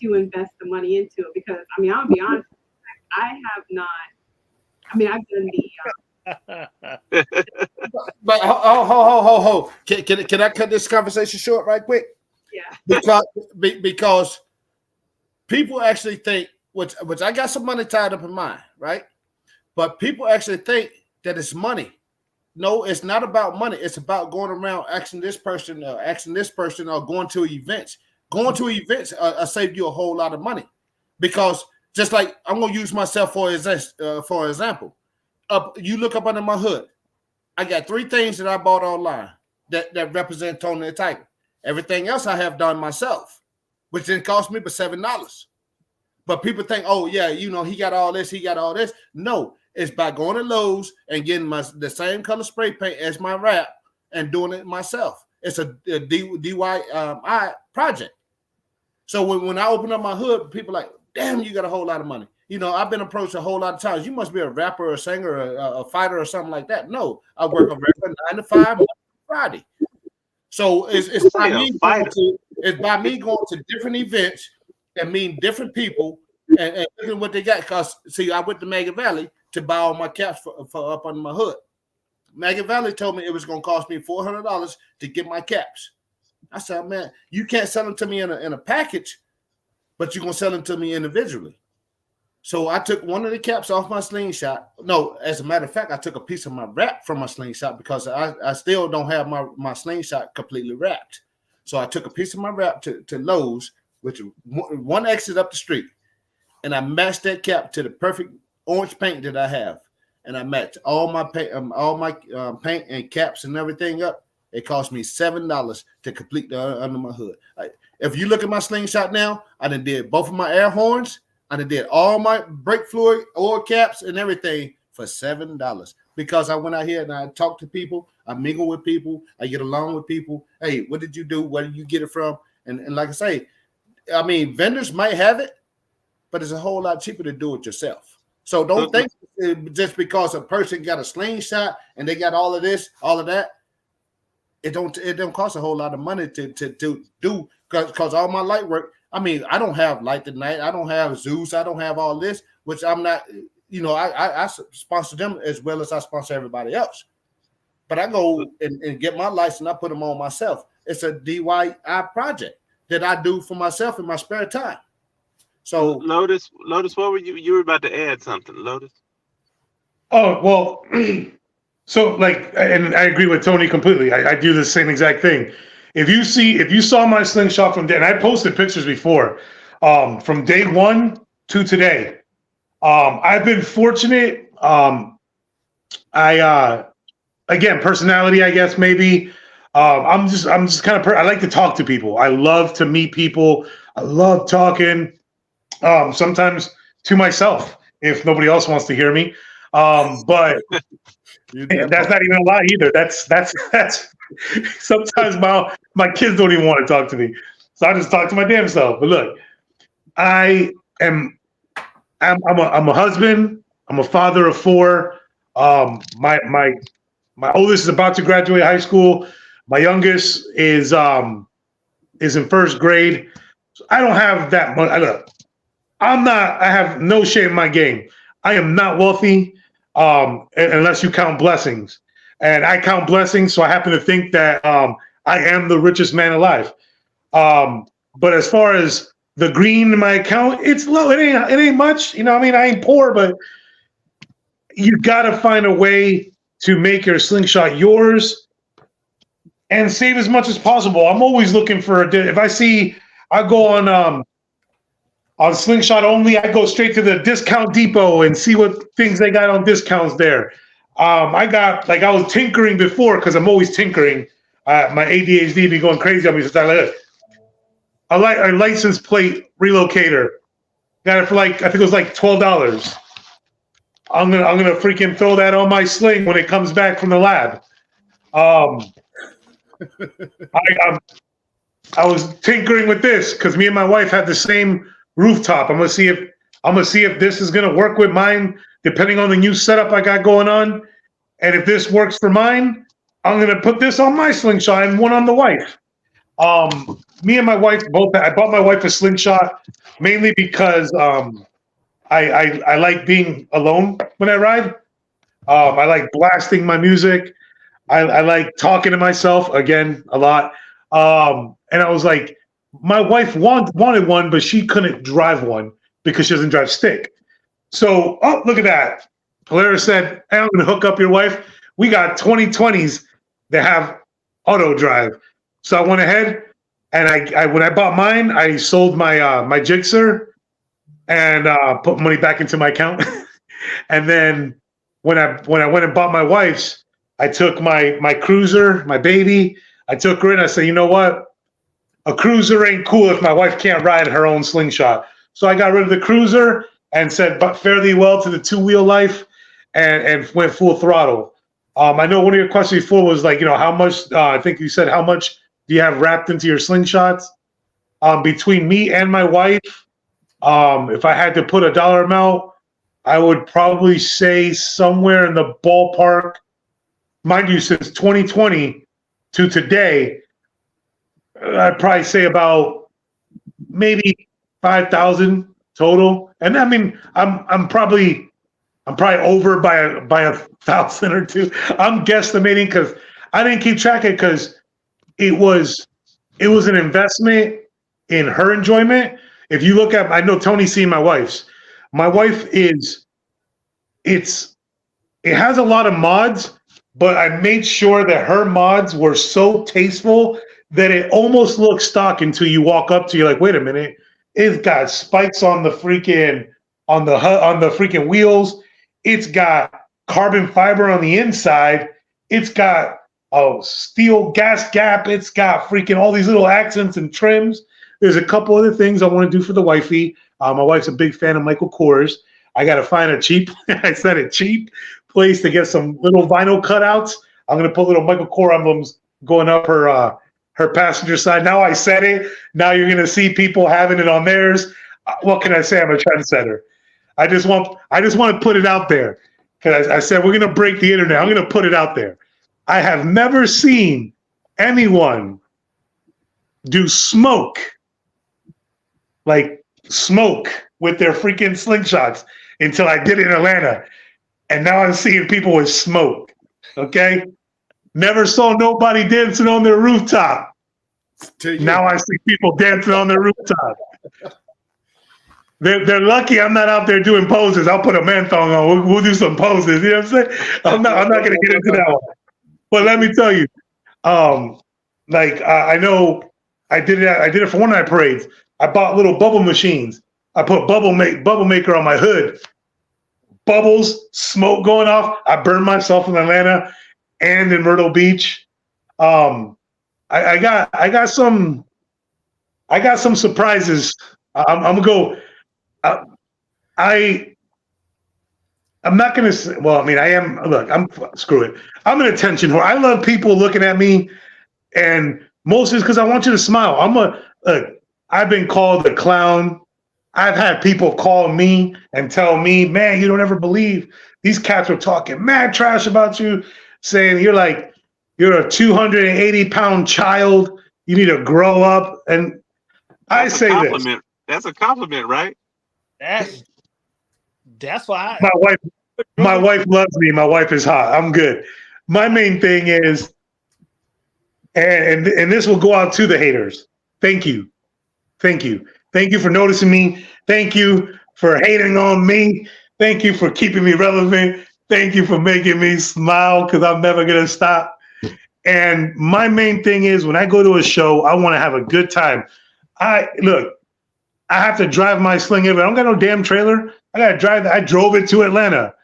to invest the money into it? Because, I mean, I'll be honest, I have not, I mean, I've done the... But ho. Can I cut this conversation short right quick? Yeah. Because people actually think, which I got some money tied up in mine, right? But people actually think that it's money. No, it's not about money. It's about going around asking this person, or going to events. Going to events save you a whole lot of money. Because just like I'm going to use myself for example. You look up under my hood. I got 3 things that I bought online that represent Tony the Tiger. Everything else I have done myself, which didn't cost me but $7. But people think, oh, yeah, you know, he got all this. No, it's by going to Lowe's and getting the same color spray paint as my wrap and doing it myself. It's a DIY project. So when I open up my hood, people are like, damn, you got a whole lot of money. You know, I've been approached a whole lot of times. You must be a rapper or a singer or a fighter or something like that. No, I work a regular 9 to 5 Friday. So it's by me going to different events and meeting different people and looking what they got. Because, see, I went to Maggie Valley to buy all my caps for up under my hood. Maggie Valley told me it was going to cost me $400 to get my caps. I said, man, you can't sell them to me in a package, but you're going to sell them to me individually. So I took one of the caps off my slingshot. No, as a matter of fact, I took a piece of my wrap from my slingshot because I still don't have my slingshot completely wrapped. So I took a piece of my wrap to Lowe's, which is one exit up the street, and I matched that cap to the perfect orange paint that I have, and I matched all my paint and caps and everything up. It cost me $7 to complete the under my hood. If you look at my slingshot now, I done did both of my air horns. I done did all my brake fluid, oil caps, and everything for $7 because I went out here and I talked to people. I mingle with people. I get along with people. Hey, what did you do? Where did you get it from? And like I say, I mean, vendors might have it, but it's a whole lot cheaper to do it yourself. So don't think just because a person got a slingshot and they got all of this, all of that, it don't cost a whole lot of money to do because all my light work. I mean, I don't have Light the Night. I don't have Zeus. I don't have all this, which I'm not. You know, I sponsor them as well as I sponsor everybody else. But I go and get my lights and I put them on myself. It's a DIY project that I do for myself in my spare time. So Lotus, what were you were about to add something, Lotus? Oh, well, so like, and I agree with Tony completely. I do the same exact thing. If you saw my slingshot from day, and I posted pictures before, from day one to today, I've been fortunate. Again, personality, I guess, maybe. I'm just kind of, I like to talk to people. I love to meet people. I love talking, sometimes to myself, if nobody else wants to hear me. But that's not even a lie either. That's sometimes my kids don't even want to talk to me. So I just talk to my damn self. But look, I'm a husband. I'm a father of 4. My oldest is about to graduate high school. My youngest is in first grade. So I don't have that much. I have no shame in my game. I am not wealthy, unless you count blessings. And I count blessings, so I happen to think that I am the richest man alive. But as far as the green in my account, it's low. It ain't much. You know, I mean, I ain't poor, but you gotta find a way to make your slingshot yours and save as much as possible. I'm always looking for if I see, I go on Slingshot only, I go straight to the discount depot and see what things they got on discounts there. I was tinkering before because I'm always tinkering. My ADHD be going crazy on me. So a license plate relocator. Got it for I think it was like $12. I'm gonna freaking throw that on my sling when it comes back from the lab. I was tinkering with this because me and my wife had the same rooftop. I'm gonna see if this is gonna work with mine, depending on the new setup I got going on. And if this works for mine, I'm gonna put this on my slingshot and one on the wife. Me and my wife both. I bought my wife a slingshot mainly because I like being alone when I ride. I like blasting my music. I like talking to myself again a lot. And I was like, my wife wanted one, but she couldn't drive one because she doesn't drive stick. So, look at that. Polaris said, hey, I'm going to hook up your wife. We got 2020s that have auto drive. So I went ahead and I when I bought mine, I sold my my Jigsaw and put money back into my account. And then when I went and bought my wife's, I took my cruiser, my baby. I took her in. I said, you know what? A cruiser ain't cool if my wife can't ride her own slingshot. So I got rid of the cruiser and said, but fairly well to the 2-wheel life, and went full throttle. I know one of your questions before was like, how much? I think you said, how much do you have wrapped into your slingshots? Between me and my wife, if I had to put a dollar amount, I would probably say somewhere in the ballpark. Mind you, since 2020 to today, I'd probably say about maybe 5,000 total. And I mean, I'm probably over by 1,000 or 2. I'm guesstimating because I didn't keep track of it because it was an investment in her enjoyment. If you look at, I know Tony's seen my wife's. My wife it has a lot of mods, but I made sure that her mods were so tasteful that it almost looks stock until you walk up to you like, wait a minute, it's got spikes on the freaking wheels. It's got carbon fiber on the inside. It's got a steel gas gap. It's got freaking all these little accents and trims. There's a couple other things I want to do for the wifey. My wife's a big fan of Michael Kors. I got to find a cheap place to get some little vinyl cutouts. I'm going to put little Michael Kors emblems going up her passenger side. Now I said it. Now you're going to see people having it on theirs. What can I say? I'm a trendsetter. I just want to put it out there because I said we're going to break the internet. I'm going to put it out there. I have never seen anyone do smoke with their freaking slingshots until I did it in Atlanta. And now I'm seeing people with smoke. Okay? Never saw nobody dancing on their rooftop. Now I see people dancing on their rooftop. They're lucky I'm not out there doing poses. I'll put a man thong on. We'll do some poses. You know what I'm saying? I'm not going to get into that one. But let me tell you, I know I did it for one of my parades. I bought little bubble machines. I put bubble maker on my hood. Bubbles, smoke going off. I burned myself in Atlanta and in Myrtle Beach. I got some surprises. I'm gonna go. I'm not gonna say. Well, I mean, I am. Look, screw it. I'm an attention whore. I love people looking at me, and mostly because I want you to smile. I've been called a clown. I've had people call me and tell me, man, you don't ever believe these cats were talking mad trash about you, saying you're a 280-pound child. You need to grow up. And I say this. That's a compliment, right? That's why my wife loves me. My wife is hot. I'm good. My main thing is, and this will go out to the haters. Thank you. Thank you. Thank you for noticing me. Thank you for hating on me. Thank you for keeping me relevant. Thank you for making me smile because I'm never going to stop. And my main thing is when I go to a show, I want to have a good time. I have to drive my sling in, but I don't got no damn trailer. I got to drive. I drove it to Atlanta.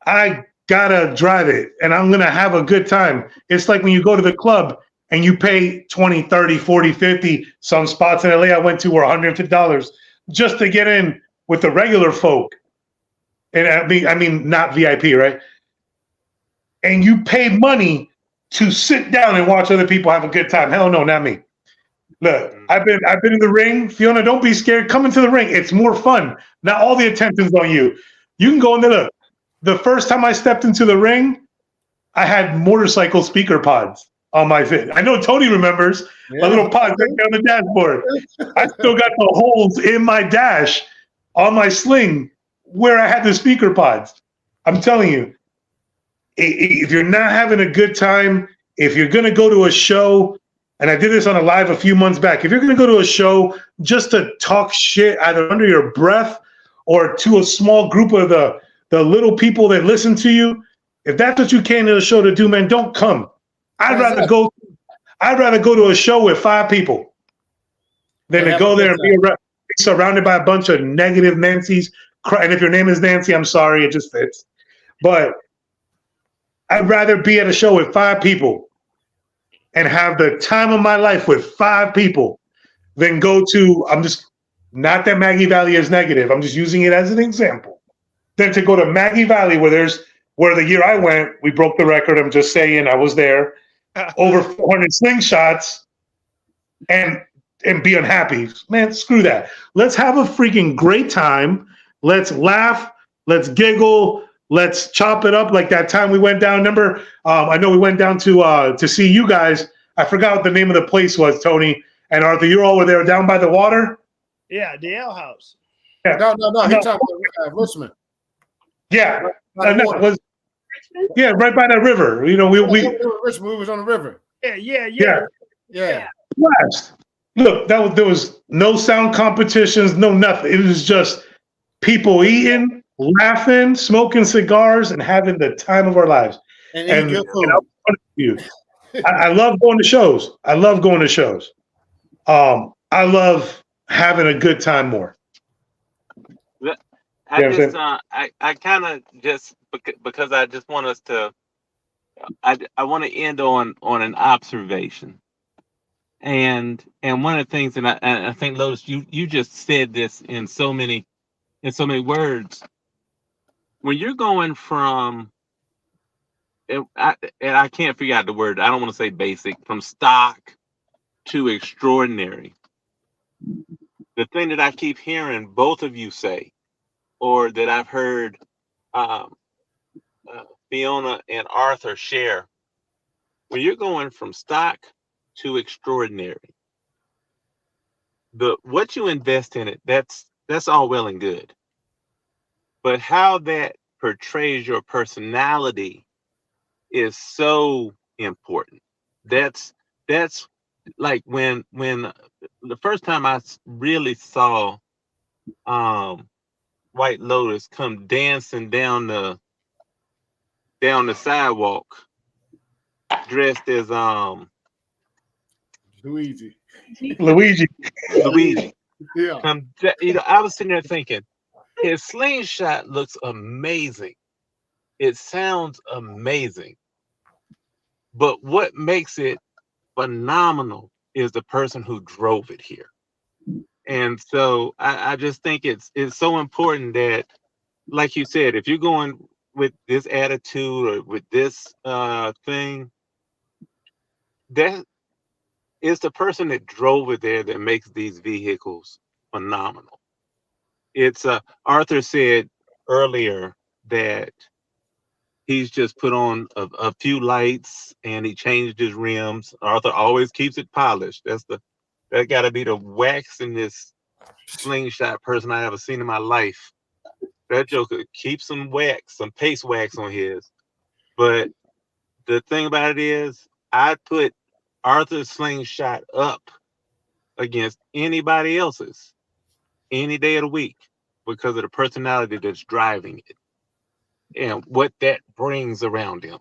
I got to drive it, and I'm going to have a good time. It's like when you go to the club and you pay $20, $30, $40, $50. Some spots in LA I went to were $150 just to get in with the regular folk. And I mean, not VIP, right? And you pay money to sit down and watch other people have a good time. Hell no, not me. Look, I've been in the ring. Fiona, don't be scared. Come into the ring. It's more fun. Not all the attention's on you. You can go in there. Look, the first time I stepped into the ring, I had motorcycle speaker pods on my fit. I know Tony remembers my little pods right there on the dashboard. I still got the holes in my dash on my sling where I had the speaker pods. I'm telling you, if you're not having a good time, if you're going to go to a show, and I did this on a live a few months back, if you're going to go to a show just to talk shit either under your breath or to a small group of the little people that listen to you, if that's what you came to the show to do, man, don't come. I'd rather go to a show with 5 people than to go there and be surrounded by a bunch of negative Nancy's. And if your name is Nancy, I'm sorry, it just fits. But I'd rather be at a show with 5 people and have the time of my life with 5 people than go to, I'm just, not that Maggie Valley is negative, I'm just using it as an example, than to go to Maggie Valley where the year I went, we broke the record, I'm just saying, I was there, over 400 slingshots and be unhappy. Man, screw that. Let's have a freaking great time. Let's laugh. Let's giggle. Let's chop it up like that time we went down. Remember, I know we went down to see you guys. I forgot what the name of the place was, Tony and Arthur. You all were there down by the water? Yeah, the Ale House. Yeah. No. He talked about Richmond. Yeah. Richmond? Yeah, right by that river. You know, Richmond was on the river. Yeah. Blast. Look, there was no sound competitions, no nothing. It was just people eating, laughing, smoking cigars, and having the time of our lives. And And, eat good and food. I'll be honest with you, I love going to shows. I love going to shows. I love having a good time more. I You know what I'm just, saying? I kind of just because I just want us to, I want to end on an observation, and one of the things, and I think Lotus, you just said this in so many words. When you're going from, and I can't figure out the word. I don't want to say basic, from stock to extraordinary. The thing that I keep hearing both of you say, or that I've heard um, Fiona and Arthur share, when you're going from stock to extraordinary, what you invest in it, that's all well and good. But how that portrays your personality is so important. That's like when the first time I really saw White Lotus come dancing down the sidewalk dressed as Luigi. Luigi. Luigi. Yeah. I was sitting there thinking, his slingshot looks amazing. It sounds amazing. But what makes it phenomenal is the person who drove it here. And so I just think it's so important that, like you said, if you're going with this attitude or with this thing, that is the person that drove it there that makes these vehicles phenomenal. It's Arthur said earlier that he's just put on a few lights and he changed his rims. Arthur always keeps it polished. That got to be the wax in this slingshot person I ever seen in my life. That joker keeps some wax, some paste wax on his. But the thing about it is, I'd put Arthur's slingshot up against anybody else's any day of the week because of the personality that's driving it and what that brings around him.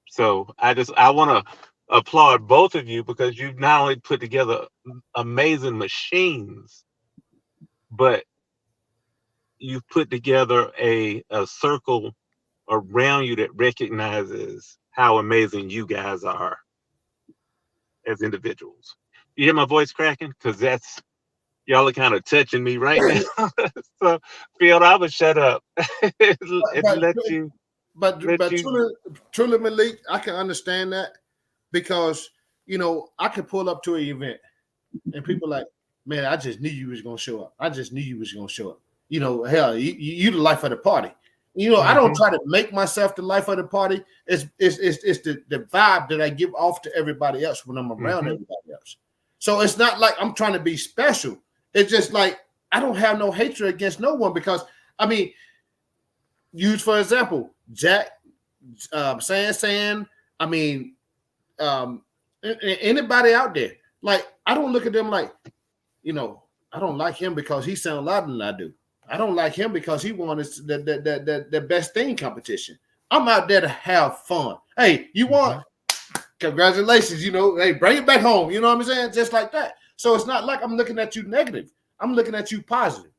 So I want to applaud both of you because you've not only put together amazing machines, but you've put together a circle around you that recognizes how amazing you guys are as individuals. You hear my voice cracking? Because y'all are kind of touching me right now. So, Field, I would shut up and let you. But truly, Malik, I can understand that because I can pull up to an event and people like, man, I just knew you was gonna show up. I just knew you was gonna show up. Hell, you the life of the party. I don't try to make myself the life of the party. It's the vibe that I give off to everybody else when I'm around everybody else. So it's not like I'm trying to be special. It's just like I don't have no hatred against no one because use for example, Jack, San. Anybody out there, like I don't look at them like, I don't like him because he sounds louder than I do. I don't like him because he won the best thing competition. I'm out there to have fun. Hey, you won? Congratulations. Hey, bring it back home. You know what I'm saying? Just like that. So it's not like I'm looking at you negative. I'm looking at you positive.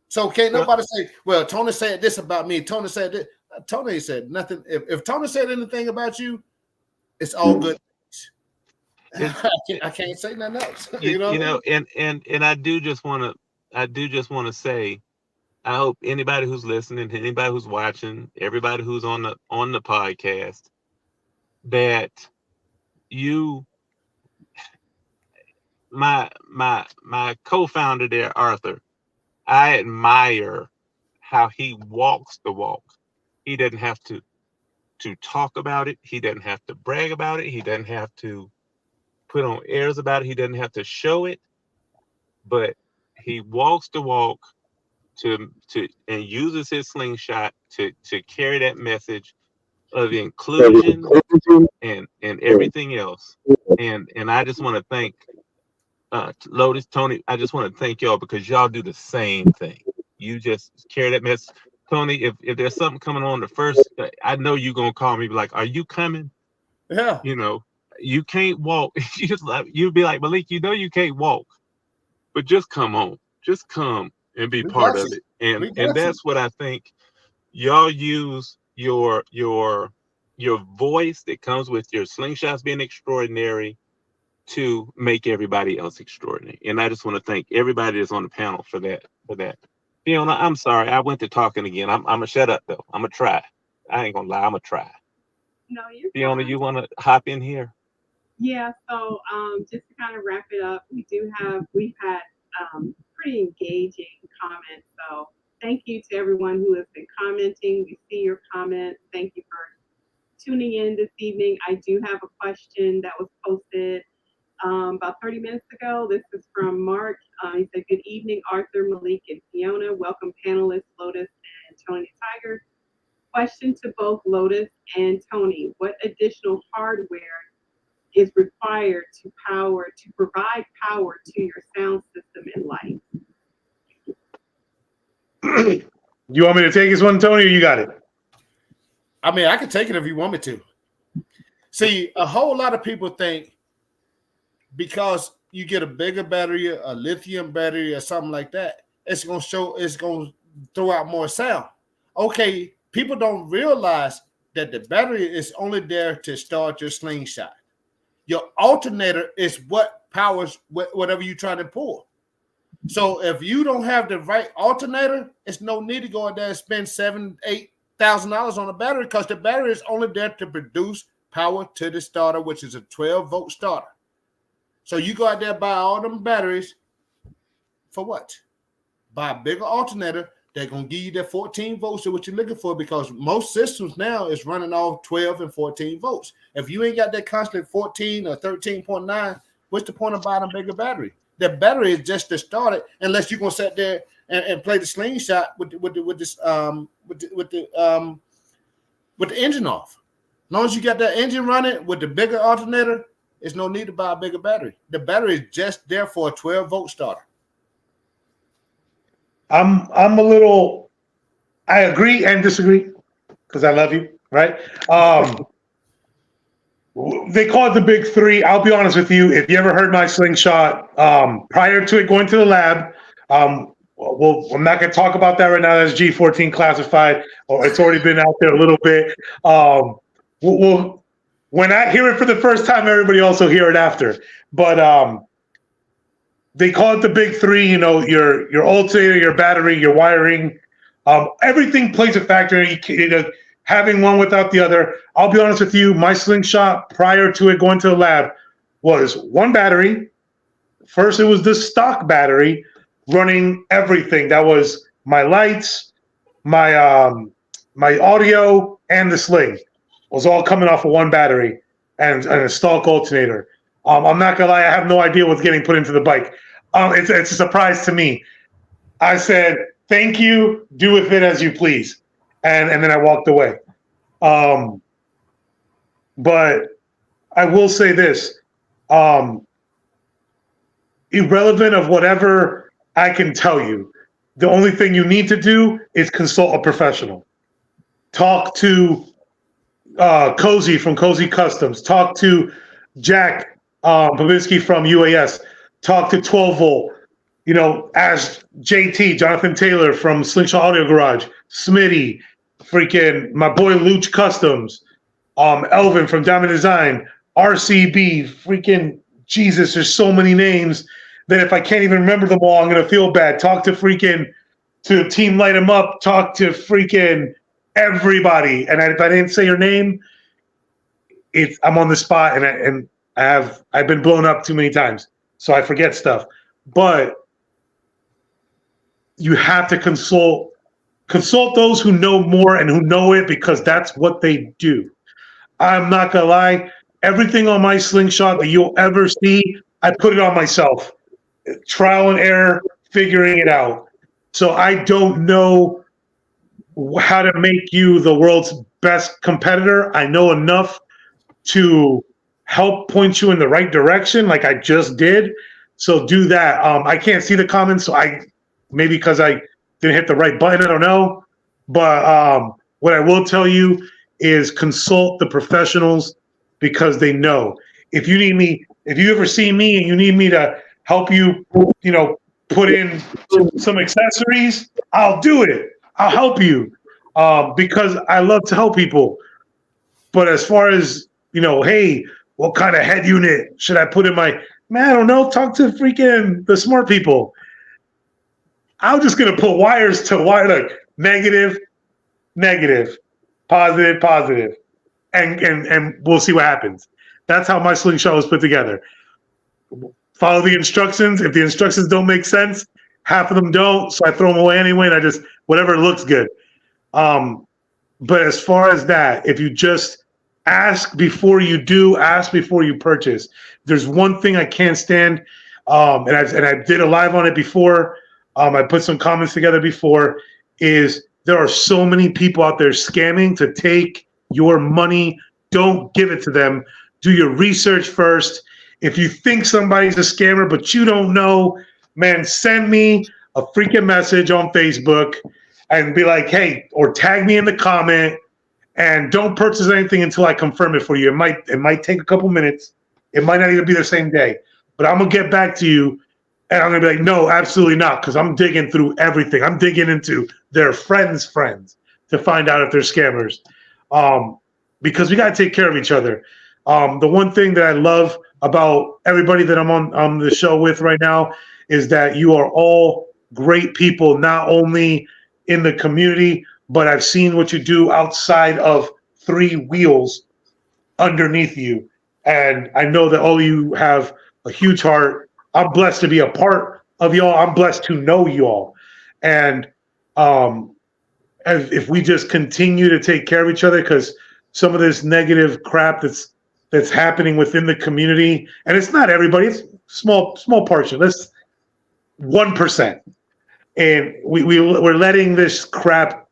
So can't nobody say, well, Tony said this about me. Tony said this. Tony said nothing. If Tony said anything about you, it's all good. I can't say nothing else. And I do just want to say, I hope anybody who's listening, anybody who's watching, everybody who's on the podcast, that you, my co-founder there, Arthur, I admire how he walks the walk. He doesn't have to talk about it. He doesn't have to brag about it. He doesn't have to put on airs about it. He doesn't have to show it, but he walks the walk to and uses his slingshot to carry that message of inclusion and everything else. And I just want to thank Lotus, Tony. I just want to thank y'all because y'all do the same thing. You just carry that mess. Tony, if there's something coming on the first, I know you're gonna call me, be like, "Are you coming?" Yeah. You know, you can't walk. You'd be like, Malik, you know you can't walk, but just come on, just come and be We part got of you. it. We And got you. that's what I think. Y'all use your voice that comes with your slingshots being extraordinary to make everybody else extraordinary. And I just want to thank everybody that's on the panel for that. Fiona, I'm sorry. I went to talking again. I'm gonna shut up though. I'm gonna try. I ain't gonna lie. I'm gonna try. No, you're Fiona, fine. you want to hop in here? Yeah, so just to kind of wrap it up, we've had pretty engaging comments. So thank you to everyone who has been commenting. We see your comments. Thank you for tuning in this evening. I do have a question that was posted about 30 minutes ago. This is from Mark. He said, "Good evening, Arthur, Malik, and Fiona. Welcome panelists Lotus and Tony Tiger. Question to both Lotus and Tony. What additional hardware is required to provide power to your sound system and light?" You want me to take this one, Tony, or you got it? I mean, I can take it if you want me to. See, a whole lot of people think because you get a bigger battery, a lithium battery, or something like that, it's going to throw out more sound. Okay, people don't realize that the battery is only there to start your slingshot. Your alternator is what powers whatever you're trying to pull. So if you don't have the right alternator, it's no need to go out there and spend $7,000-8,000 on a battery, because the battery is only there to produce power to the starter, which is a 12-volt starter. So you go out there and buy all them batteries for what? Buy a bigger alternator. They're going to give you that 14 volts of what you're looking for, because most systems now is running off 12 and 14 volts. If you ain't got that constant 14 or 13.9, what's the point of buying a bigger battery? The battery is just to start it, unless you're going to sit there and play the slingshot with the engine off. As long as you got that engine running with the bigger alternator, there's no need to buy a bigger battery. The battery is just there for a 12-volt starter. I'm a little. I agree and disagree because I love you, right? They call it the big three. I'll be honest with you. If you ever heard my slingshot prior to it going to the lab, I'm not going to talk about that right now. That's G14 classified, or it's already been out there a little bit. When I hear it for the first time, everybody also hear it after. But they call it the big three. You know, your alternator, your battery, your wiring, everything plays a factor. Having one without the other. I'll be honest with you, my slingshot prior to it going to the lab was one battery. First, it was the stock battery running everything. That was my lights, my my audio, and the sling. It was all coming off of one battery and a stock alternator. I'm not gonna lie, I have no idea what's getting put into the bike. It's a surprise to me. I said, "Thank you. Do with it as you please." And then I walked away. But I will say this, irrelevant of whatever I can tell you, the only thing you need to do is consult a professional. Talk to Cozy from Cozy Customs. Talk to Jack Babinski from UAS. Talk to 12 Volt. You know, ask JT, Jonathan Taylor from Slingshot Audio Garage, Smitty, freaking my boy Luch Customs, Elvin from Diamond Design, RCB, freaking Jesus, there's so many names that if I can't even remember them all, I'm going to feel bad. Talk to Team Light 'em Up, talk to freaking everybody. And if I didn't say your name, I'm on the spot, and I've been blown up too many times, so I forget stuff. But you have to consult those who know more and who know it, because that's what they do. I'm not gonna lie, everything on my slingshot that you'll ever see, I put it on myself. Trial and error, figuring it out. So I don't know how to make you the world's best competitor. I know enough to help point you in the right direction, like I just did. So do that. I can't see the comments, so maybe because I didn't hit the right button. I don't know. But what I will tell you is consult the professionals because they know. If you need me, if you ever see me and you need me to help you, put in some accessories, I'll do it. I'll help you because I love to help people. But as far as, hey, what kind of head unit should I put in my, man, I don't know. Talk to freaking the smart people. I'm just going to put wires to wire, like negative, positive, and we'll see what happens. That's how my slingshot was put together. Follow the instructions. If the instructions don't make sense, half of them don't, so I throw them away anyway, and I just, whatever looks good. But as far as that, if you just ask before you do, ask before you purchase. There's one thing I can't stand, and I did a live on it before. I put some comments together before, is there are so many people out there scamming to take your money. Don't give it to them. Do your research first. If you think somebody's a scammer, but you don't know, man, send me a freaking message on Facebook and be like, hey, or tag me in the comment, and don't purchase anything until I confirm it for you. It might take a couple minutes. It might not even be the same day, but I'm going to get back to you. And I'm going to be like, no, absolutely not, because I'm digging through everything. I'm digging into their friends' to find out if they're scammers, because we got to take care of each other. The one thing that I love about everybody that I'm on the show with right now is that you are all great people, not only in the community, but I've seen what you do outside of 3 wheels underneath you. And I know that all of you have a huge heart. I'm blessed to be a part of y'all. I'm blessed to know y'all. And if we just continue to take care of each other, because some of this negative crap that's happening within the community, and it's not everybody, it's small portion. That's 1%. And we're letting this crap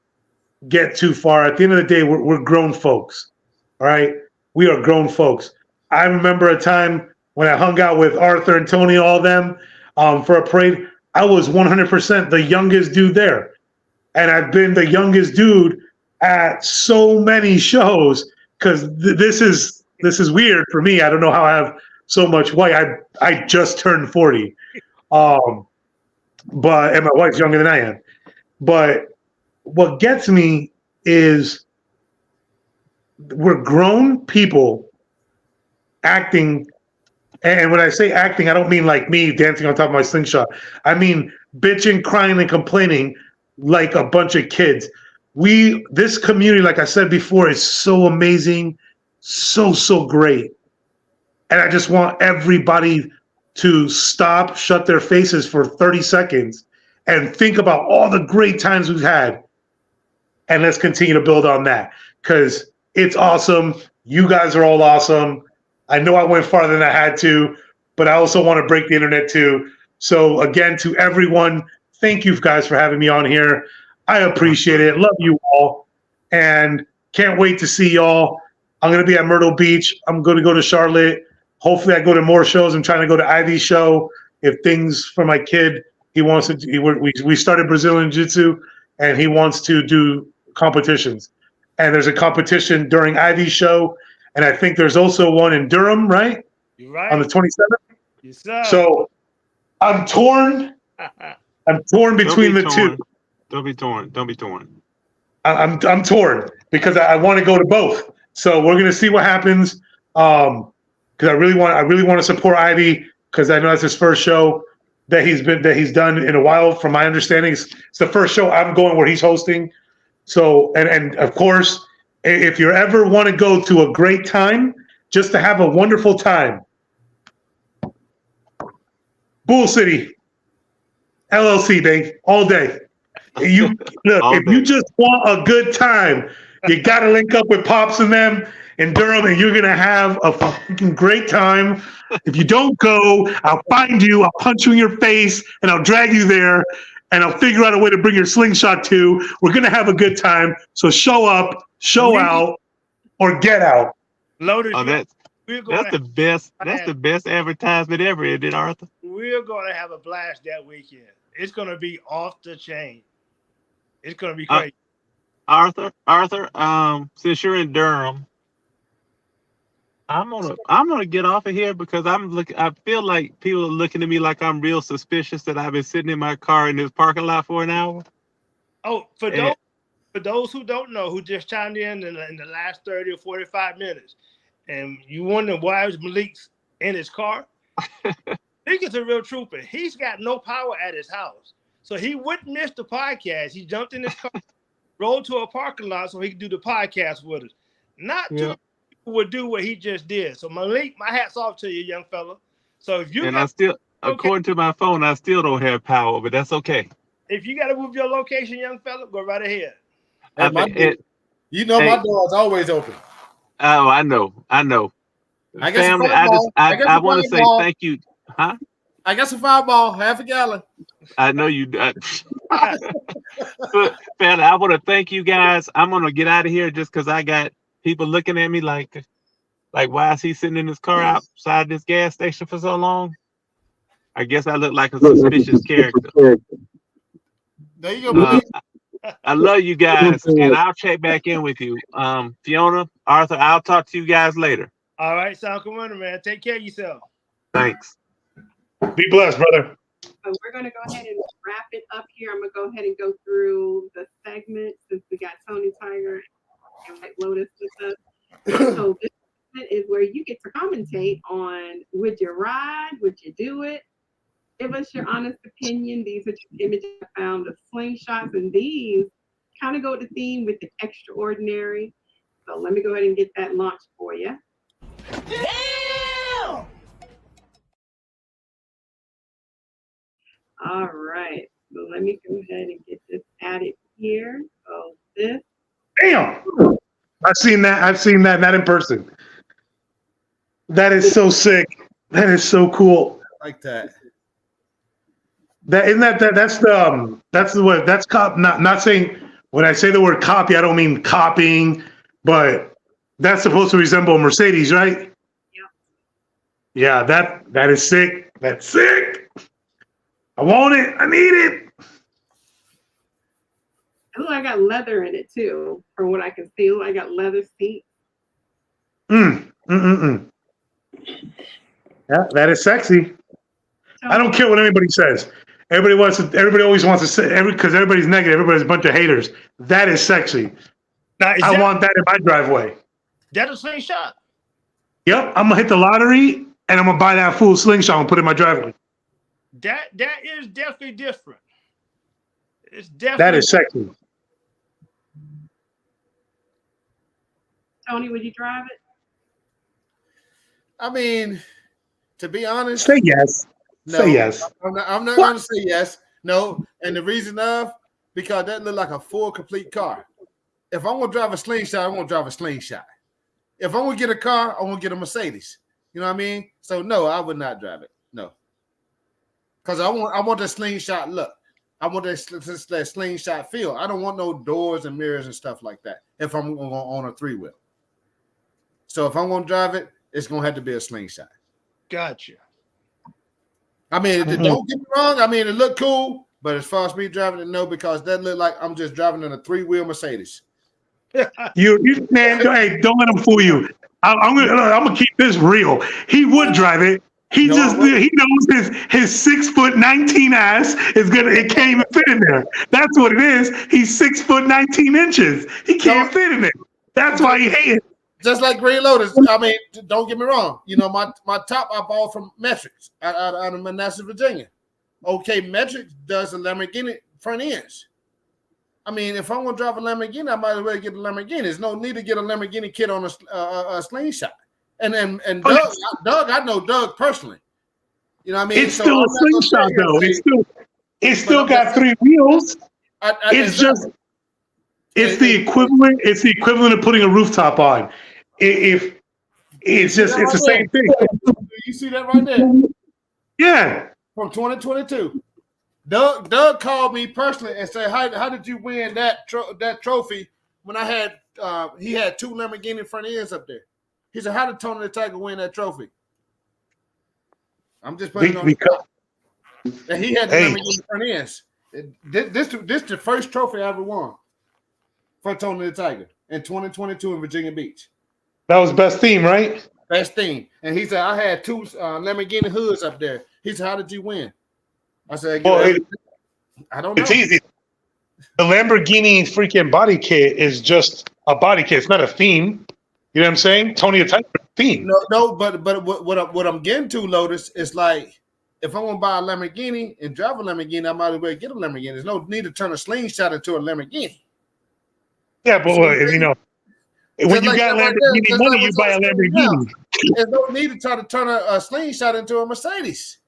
get too far. At the end of the day, we're grown folks. All right? We are grown folks. I remember a time when I hung out with Arthur and Tony, all them, for a parade. I was 100% the youngest dude there. And I've been the youngest dude at so many shows, because this is weird for me. I don't know how I have so much white. I just turned 40. And my wife's younger than I am. But what gets me is we're grown people acting. And when I say acting, I don't mean like me dancing on top of my slingshot. I mean bitching, crying, and complaining like a bunch of kids. This community, like I said before, is so amazing, so great. And I just want everybody to stop, shut their faces for 30 seconds, and think about all the great times we've had. And let's continue to build on that, because it's awesome. You guys are all awesome. I know I went farther than I had to, but I also want to break the internet too. So again, to everyone, thank you guys for having me on here. I appreciate it. Love you all. And can't wait to see y'all. I'm going to be at Myrtle Beach. I'm going to go to Charlotte. Hopefully I go to more shows. I'm trying to go to Ivy's show. If things for my kid, he wants to, we started Brazilian Jiu-Jitsu, and he wants to do competitions. And there's a competition during Ivy's show. And I think there's also one in Durham, right? You're right. On the 27th. Yes, sir. So I'm torn. I'm torn between the two. Don't be torn. Don't be torn. I'm torn because I want to go to both. So we're gonna see what happens. Because I really want to support Ivy, because I know that's his first show that he's done in a while. From my understanding, it's the first show I'm going where he's hosting. So and of course, if you ever want to go to a great time, just to have a wonderful time, Bull City LLC, babe, all day. You look, all if day. You just want a good time, you got to link up with Pops and them in Durham, and you're gonna have a fucking great time. If you don't go, I'll find you, I'll punch you in your face, and I'll drag you there, and I'll figure out a way to bring your slingshot too. We're gonna have a good time. So show up, show out, or get out. Loaded. Oh, that's the best. That's the best advertisement ever, isn't it, Arthur? We're going to have a blast that weekend. It's going to be off the chain. It's gonna be crazy. Arthur, since you're in Durham, I'm gonna get off of here because I feel like people are looking at me like I'm real suspicious that I've been sitting in my car in this parking lot for an hour. Oh, for those who don't know, who just chimed in the last 30 or 45 minutes, and you wonder why is Malik's in his car? Malik is a real trooper. He's got no power at his house, so he wouldn't miss the podcast. He jumped in his car, rolled to a parking lot so he could do the podcast with us. Not too many people would do what he just did. So Malik, my hat's off to you, young fella. So if you according to my phone, I still don't have power, but that's okay. If you got to move your location, young fella, go right ahead. Hey, my door's always open. Oh, I know. I guess Family, I want to say thank you. Huh? I got some Fireball, half a gallon. I know you. Family, I want to thank you guys. I'm gonna get out of here just because I got people looking at me like, why is he sitting in his car outside this gas station for so long? I guess I look like a suspicious character. There you go. I love you guys, and I'll check back in with you. Fiona, Arthur, I'll talk to you guys later. All right, South Carolina, man. Take care of yourself. Thanks. Be blessed, brother. So we're going to go ahead and wrap it up here. I'm going to go ahead and go through the segment since we got Tony, Tiger, and White Lotus with us. So this segment is where you get to commentate on would you ride, would you do it? Give us your honest opinion. These are just images I found of slingshots, and these kind of go with the theme with the extraordinary. So let me go ahead and get that launched for you. Damn! All right, so let me go ahead and get this added here. So this. Damn! I've seen that, not in person. That is so sick. That is so cool. I like that. That's not saying when I say the word copy, I don't mean copying, but that's supposed to resemble a Mercedes, right? Yeah, that is sick. That's sick. I want it. I need it. I got leather in it too, from what I can see. I got leather seats. Yeah, that is sexy. I don't care what anybody says. Everybody always wants to say because everybody's negative. Everybody's a bunch of haters. That is sexy. Now, I want that in my driveway. That's a slingshot. Yep, I'm gonna hit the lottery and I'm gonna buy that full slingshot and put it in my driveway. That is definitely different. It's definitely that is sexy. Tony, would you drive it? I mean, to be honest, say yes. No, say yes. I'm not going to say yes. No, and the reason because that look like a full complete car. If I'm going to drive a slingshot, I'm going to drive a slingshot. If I'm going to get a car, I'm going to get a Mercedes. You know what I mean? So no, I would not drive it. No, because I want the slingshot look. I want that slingshot feel. I don't want no doors and mirrors and stuff like that. If I'm going on a 3-wheel, so if I'm going to drive it, it's going to have to be a slingshot. Gotcha. I mean, don't get me wrong. I mean, it looked cool, but as far as me driving it, no, because that looked like I'm just driving in a 3-wheel Mercedes. you man, hey, don't let him fool you. I'm gonna keep this real. He would drive it. He knows his 6'19" ass it can't even fit in there. That's what it is. He's 6'19". He can't fit in it. That's why he hates it. Just like Green Lotus. I mean, don't get me wrong. You know, my top I bought from Metrics out of Manassas, Virginia. Okay, Metrics does a Lamborghini front ends. I mean, if I'm going to drive a Lamborghini, I might as well get a Lamborghini. There's no need to get a Lamborghini kit on a slingshot. And Doug, I know Doug personally. You know what I mean? It's still a slingshot, though. It's still got 3 wheels. It's the equivalent. It's the equivalent of putting a rooftop on. If it's the same thing. You see that right there? Yeah. From 2022. Doug called me personally and said, "How did you win that trophy when I had he had 2 Lamborghini front ends up there?" He said, "How did Tony the Tiger win that trophy?" I'm just putting on the top. And he had the Lamborghini front ends. This the first trophy I ever won for Tony the Tiger in 2022 in Virginia Beach. That was best theme, right? Best thing. And he said, I had 2 Lamborghini hoods up there. He said, how did you win? I said, I don't know. It's easy. The Lamborghini freaking body kit is just a body kit. It's not a theme. You know what I'm saying? Tony the Tiger theme. No, but what I'm getting to, Lotus, is like, if I want to buy a Lamborghini and drive a Lamborghini, I might as well get a Lamborghini. There's no need to turn a Slingshot into a Lamborghini. Yeah, but you know, when you got Lamborghini money, you buy a Lamborghini. There's no need to try to turn a Slingshot into a Mercedes.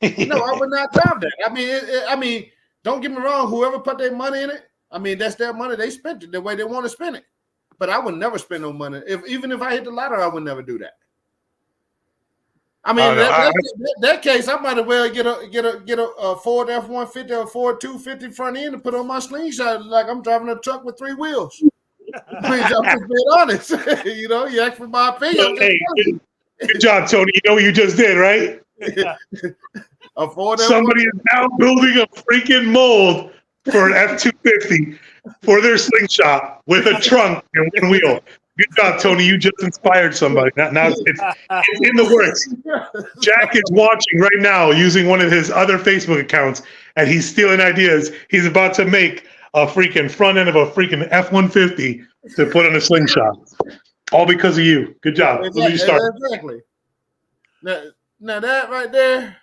No, I would not drive that. I mean, don't get me wrong. Whoever put their money in it, I mean, that's their money. They spent it the way they want to spend it. But I would never spend no money. Even if I hit the lottery, I would never do that. I mean, that case, I might as well get a Ford F-150 or Ford 250 front end and put on my Slingshot like I'm driving a truck with 3 wheels. I'm just being honest. You know, you ask for my opinion. Hey, good job, Tony. You know what you just did, right? A Ford Somebody is now building a freaking mold for an F-250 for their Slingshot with a trunk and 1 wheel. Good job, Tony. You just inspired somebody. Now it's in the works. Jack is watching right now using one of his other Facebook accounts, and he's stealing ideas. He's about to make a freaking front end of a freaking F-150 to put on a Slingshot. All because of you. Good job. Exactly. Now that right there.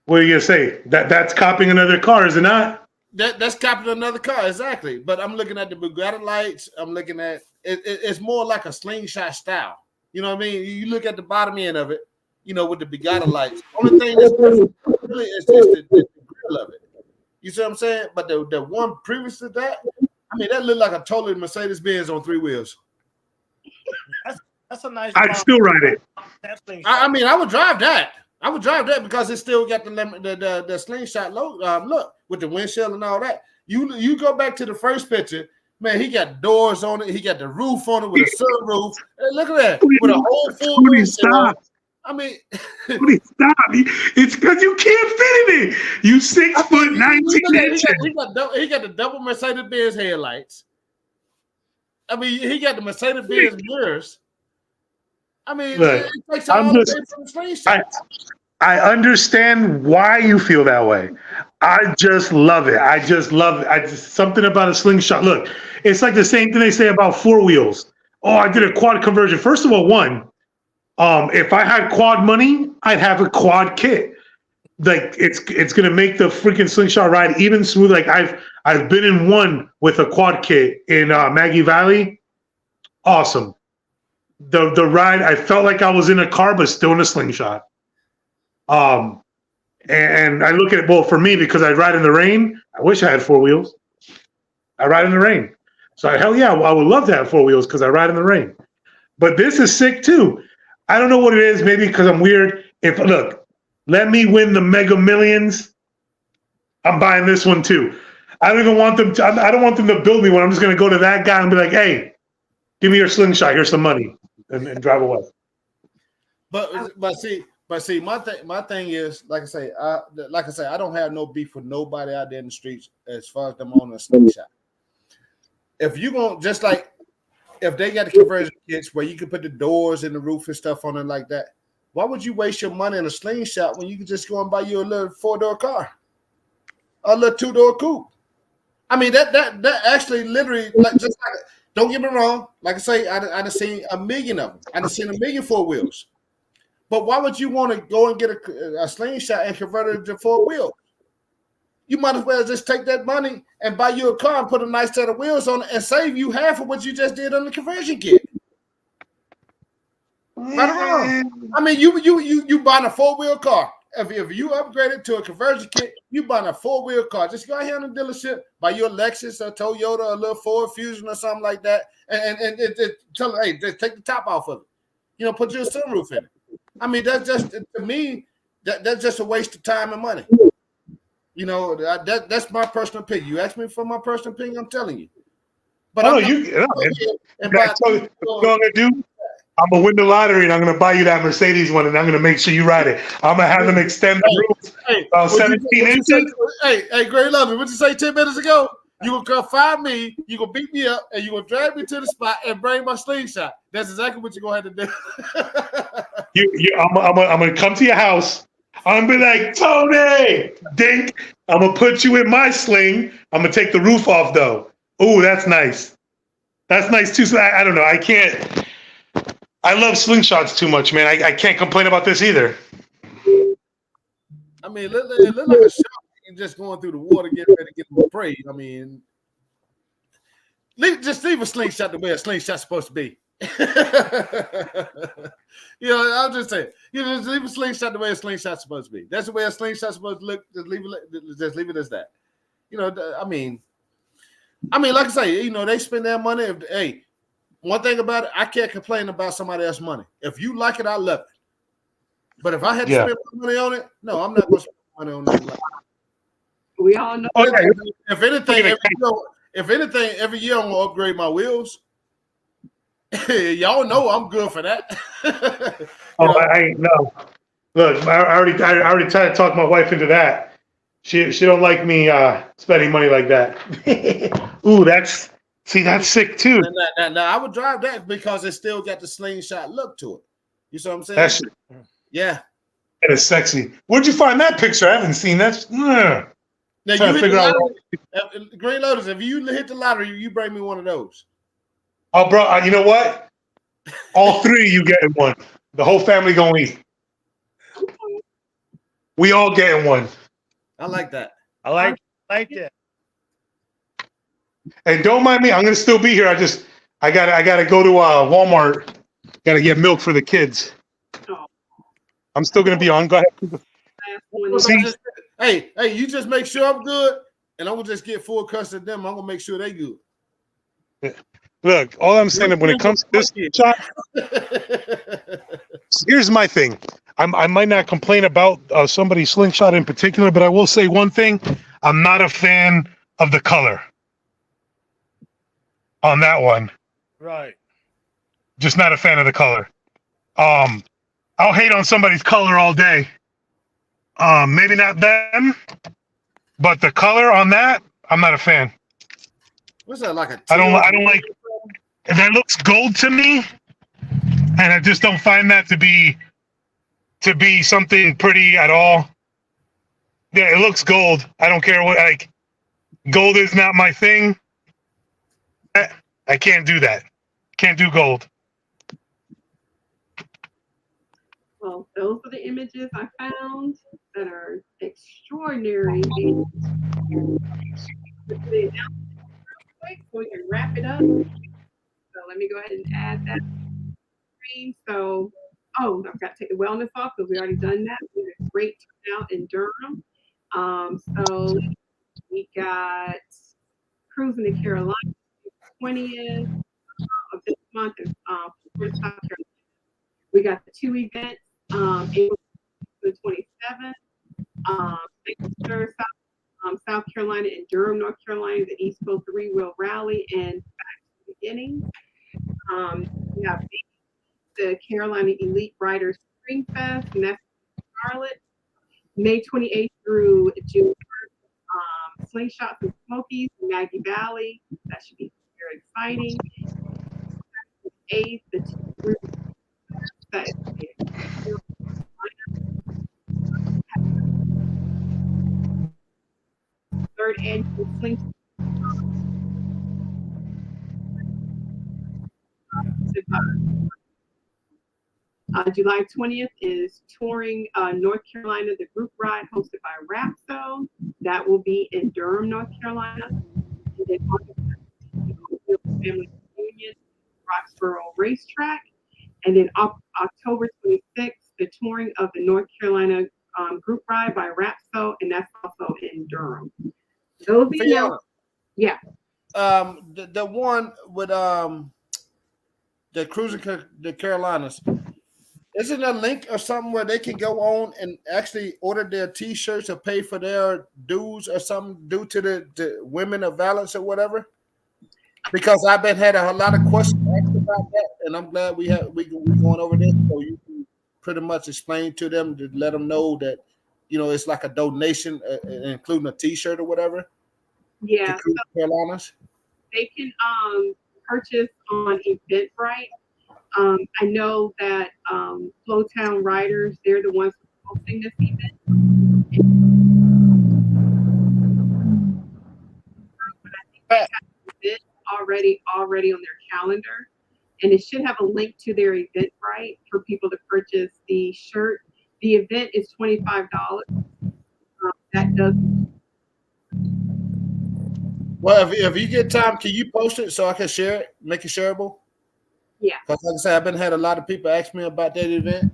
What are you gonna say? That's copying another car, is it not? That's copying another car, exactly. But I'm looking at the Bugatti lights. I'm looking at it's more like a Slingshot style. You know what I mean? You look at the bottom end of it, you know, with the Bugatti lights. Only thing that's different really is just the grill of it. You see what I'm saying? But the one previous to that, I mean, that looked like a totally Mercedes Benz on 3 wheels. That's a nice. I'd still ride it. I mean, I would drive that. I would drive that because it still got the Slingshot look with the windshield and all that. You go back to the first picture, man. He got doors on it. He got the roof on it with a sunroof. Hey, look at that with a whole full windshield. I mean, stop! It's because you can't fit in it. You 6 foot 19 inches. He got the double Mercedes Benz headlights. I mean, he got the Mercedes Benz mirrors. I mean, look, it takes all the way from the Slingshot. I understand why you feel that way. I just love it. I just love it. Something about a Slingshot. Look, it's like the same thing they say about 4 wheels. Oh, I did a quad conversion. First of all, if I had quad money, I'd have a quad kit. Like it's gonna make the freaking Slingshot ride even smooth. Like I've been in one with a quad kit in Maggie Valley. Awesome. The ride, I felt like I was in a car, but still in a Slingshot. And I look at it, well, for me, because I ride in the rain, I wish I had 4 wheels. I ride in the rain. So hell yeah, I would love to have 4 wheels because I ride in the rain. But this is sick too. I don't know what it is, maybe because I'm weird. Look, let me win the Mega Millions. I'm buying this one too. I don't even want them to, I don't want them to build me one. I'm just going to go to that guy and be like, hey, give me your Slingshot. Here's some money, and drive away. But see, my thing is, like I say, I don't have no beef with nobody out there in the streets as far as them on a Slingshot. If you going just like if they got the conversion kits where you can put the doors and the roof and stuff on it like that, why would you waste your money in a Slingshot when you can just go and buy you a little 4-door car, a little 2-door coupe? I mean that actually literally don't get me wrong. Like I say, I've seen a million of them. I've seen a million 4 wheels. But why would you want to go and get a Slingshot and convert it to 4 wheels? You might as well just take that money and buy you a car and put a nice set of wheels on it and save you half of what you just did on the conversion kit. Right or wrong? I mean, you buying a 4-wheel car. If you upgrade it to a conversion kit, you buying a 4-wheel car. Just go ahead in the dealership, buy your Lexus or Toyota or a little Ford Fusion or something like that, and tell them, hey, just take the top off of it. You know, put your sunroof in it. I mean, that's just, to me, that's just a waste of time and money. You know, that's my personal opinion. You ask me for my personal opinion, I'm telling you. But what you're gonna do? I'm gonna win the lottery, and I'm gonna buy you that Mercedes one, and I'm gonna make sure you ride it. I'm gonna have them extend the roof about 17 inches. Hey, Gray Lovely, what you say 10 minutes ago? You gonna come find me, you gonna beat me up, and you gonna drag me to the spot and bring my slingshot. That's exactly what you're gonna have to do. I'm gonna come to your house. I'm gonna be like, Tony, dink. I'm gonna put you in my sling. I'm gonna take the roof off though. Ooh, that's nice. That's nice too. So I don't know. I can't. I love slingshots too much, man. I can't complain about this either. I mean, it look like a shark just going through the water, getting ready to get more prey. I mean, just leave a slingshot the way a slingshot's supposed to be. I'll just say, just leave a slingshot the way a slingshot's supposed to be. That's the way a slingshot's supposed to look. Just leave it as that. I mean, like I say, they spend their money. Hey, one thing about it, I can't complain about somebody else's money. If you like it, I love it. But if I had to spend money on it, no, I'm not going to spend money on that. We all know. Okay. If anything, every year I'm going to upgrade my wheels. Y'all know I'm good for that. I ain't no. Look, I already tried to talk my wife into that. She don't like me spending money like that. Ooh, that's sick too. Now I would drive that because it still got the slingshot look to it. You see what I'm saying? That's yeah. That is sexy. Where'd you find that picture? I haven't seen that. Now you hit the lottery. Green Lotus, if you hit the lottery, you bring me one of those. Oh, bro, you know what? All three of you getting one. The whole family gonna eat. We all getting one. I like that. I like that. And don't mind me. I'm gonna still be here. I gotta go to Walmart. Gotta get milk for the kids. I'm still gonna be on. Go ahead. Hey, you just make sure I'm good, and I'm gonna just get full custody of them. I'm gonna make sure they good. Look, all I'm saying is when it comes to this shot, here's my thing. I might not complain about somebody's slingshot in particular, but I will say one thing. I'm not a fan of the color on that one. Right. Just not a fan of the color. I'll hate on somebody's color all day. Maybe not them, but the color on that, I'm not a fan. What's that like? I don't like. That looks gold to me, and I just don't find that to be something pretty at all. Yeah, it looks gold. I don't care what. Like, gold is not my thing. I can't do that. Can't do gold. Well, those are the images I found that are extraordinary. Quick, so we can wrap it up. So let me go ahead and add that screen. So, I've got to take the wellness off because we already done that. We had a great turnout in Durham. So we got cruising to Carolina, 20th of this month in South Carolina. We got the 2 events, April the 27th, South Carolina and Durham, North Carolina, the East Coast 3-Wheel Rally and Back to the Beginning. We have the Carolina Elite Riders Spring Fest, and that's in Charlotte, May 28th through June 1st. Slingshots and Smokies in Maggie Valley. That should be very exciting. 8th, the group that is third annual Slingshot. July 20th is touring North Carolina, the group ride hosted by Rapso. That will be in Durham, North Carolina. And then Family Reunion, Roxborough Racetrack. And then October 26th, the touring of the North Carolina group ride by Rapso, and that's also in Durham. Those videos, yeah. The one with the cruising the Carolinas. Isn't there a link or something where they can go on and actually order their T-shirts or pay for their dues or something due to the women of violence or whatever? Because I've been had a lot of questions about that, and I'm glad we going over this so you can pretty much explain to them to let them know that it's like a donation, including a T-shirt or whatever. Yeah, To Cruise Carolinas. they can purchase on Eventbrite. I know that Flowtown Riders, they're the ones hosting this event. But I think they have an event already on their calendar, and it should have a link to their Eventbrite for people to purchase the shirt. The event is $25. That does. Well, if you get time, can you post it so I can share it, make it shareable? Yeah. Because like I said, I've been had a lot of people ask me about that event,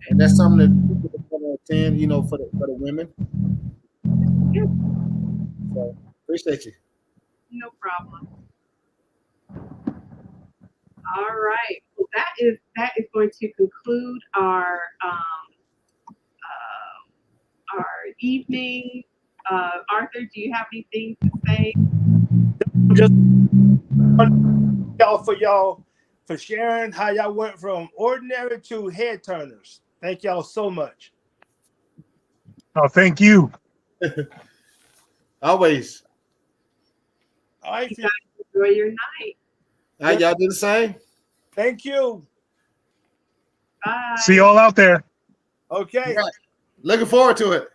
and that's something that people want to attend, for the women. Yeah. So appreciate you. No problem. All right. Well, that is going to conclude our evening. Arthur, do you have anything to say? Just y'all for sharing how y'all went from ordinary to head turners. Thank y'all so much. Oh, thank you. Always. All right. You guys enjoy your night. All right, y'all do the same. Thank you. Bye. See y'all out there. Okay. Right. Looking forward to it.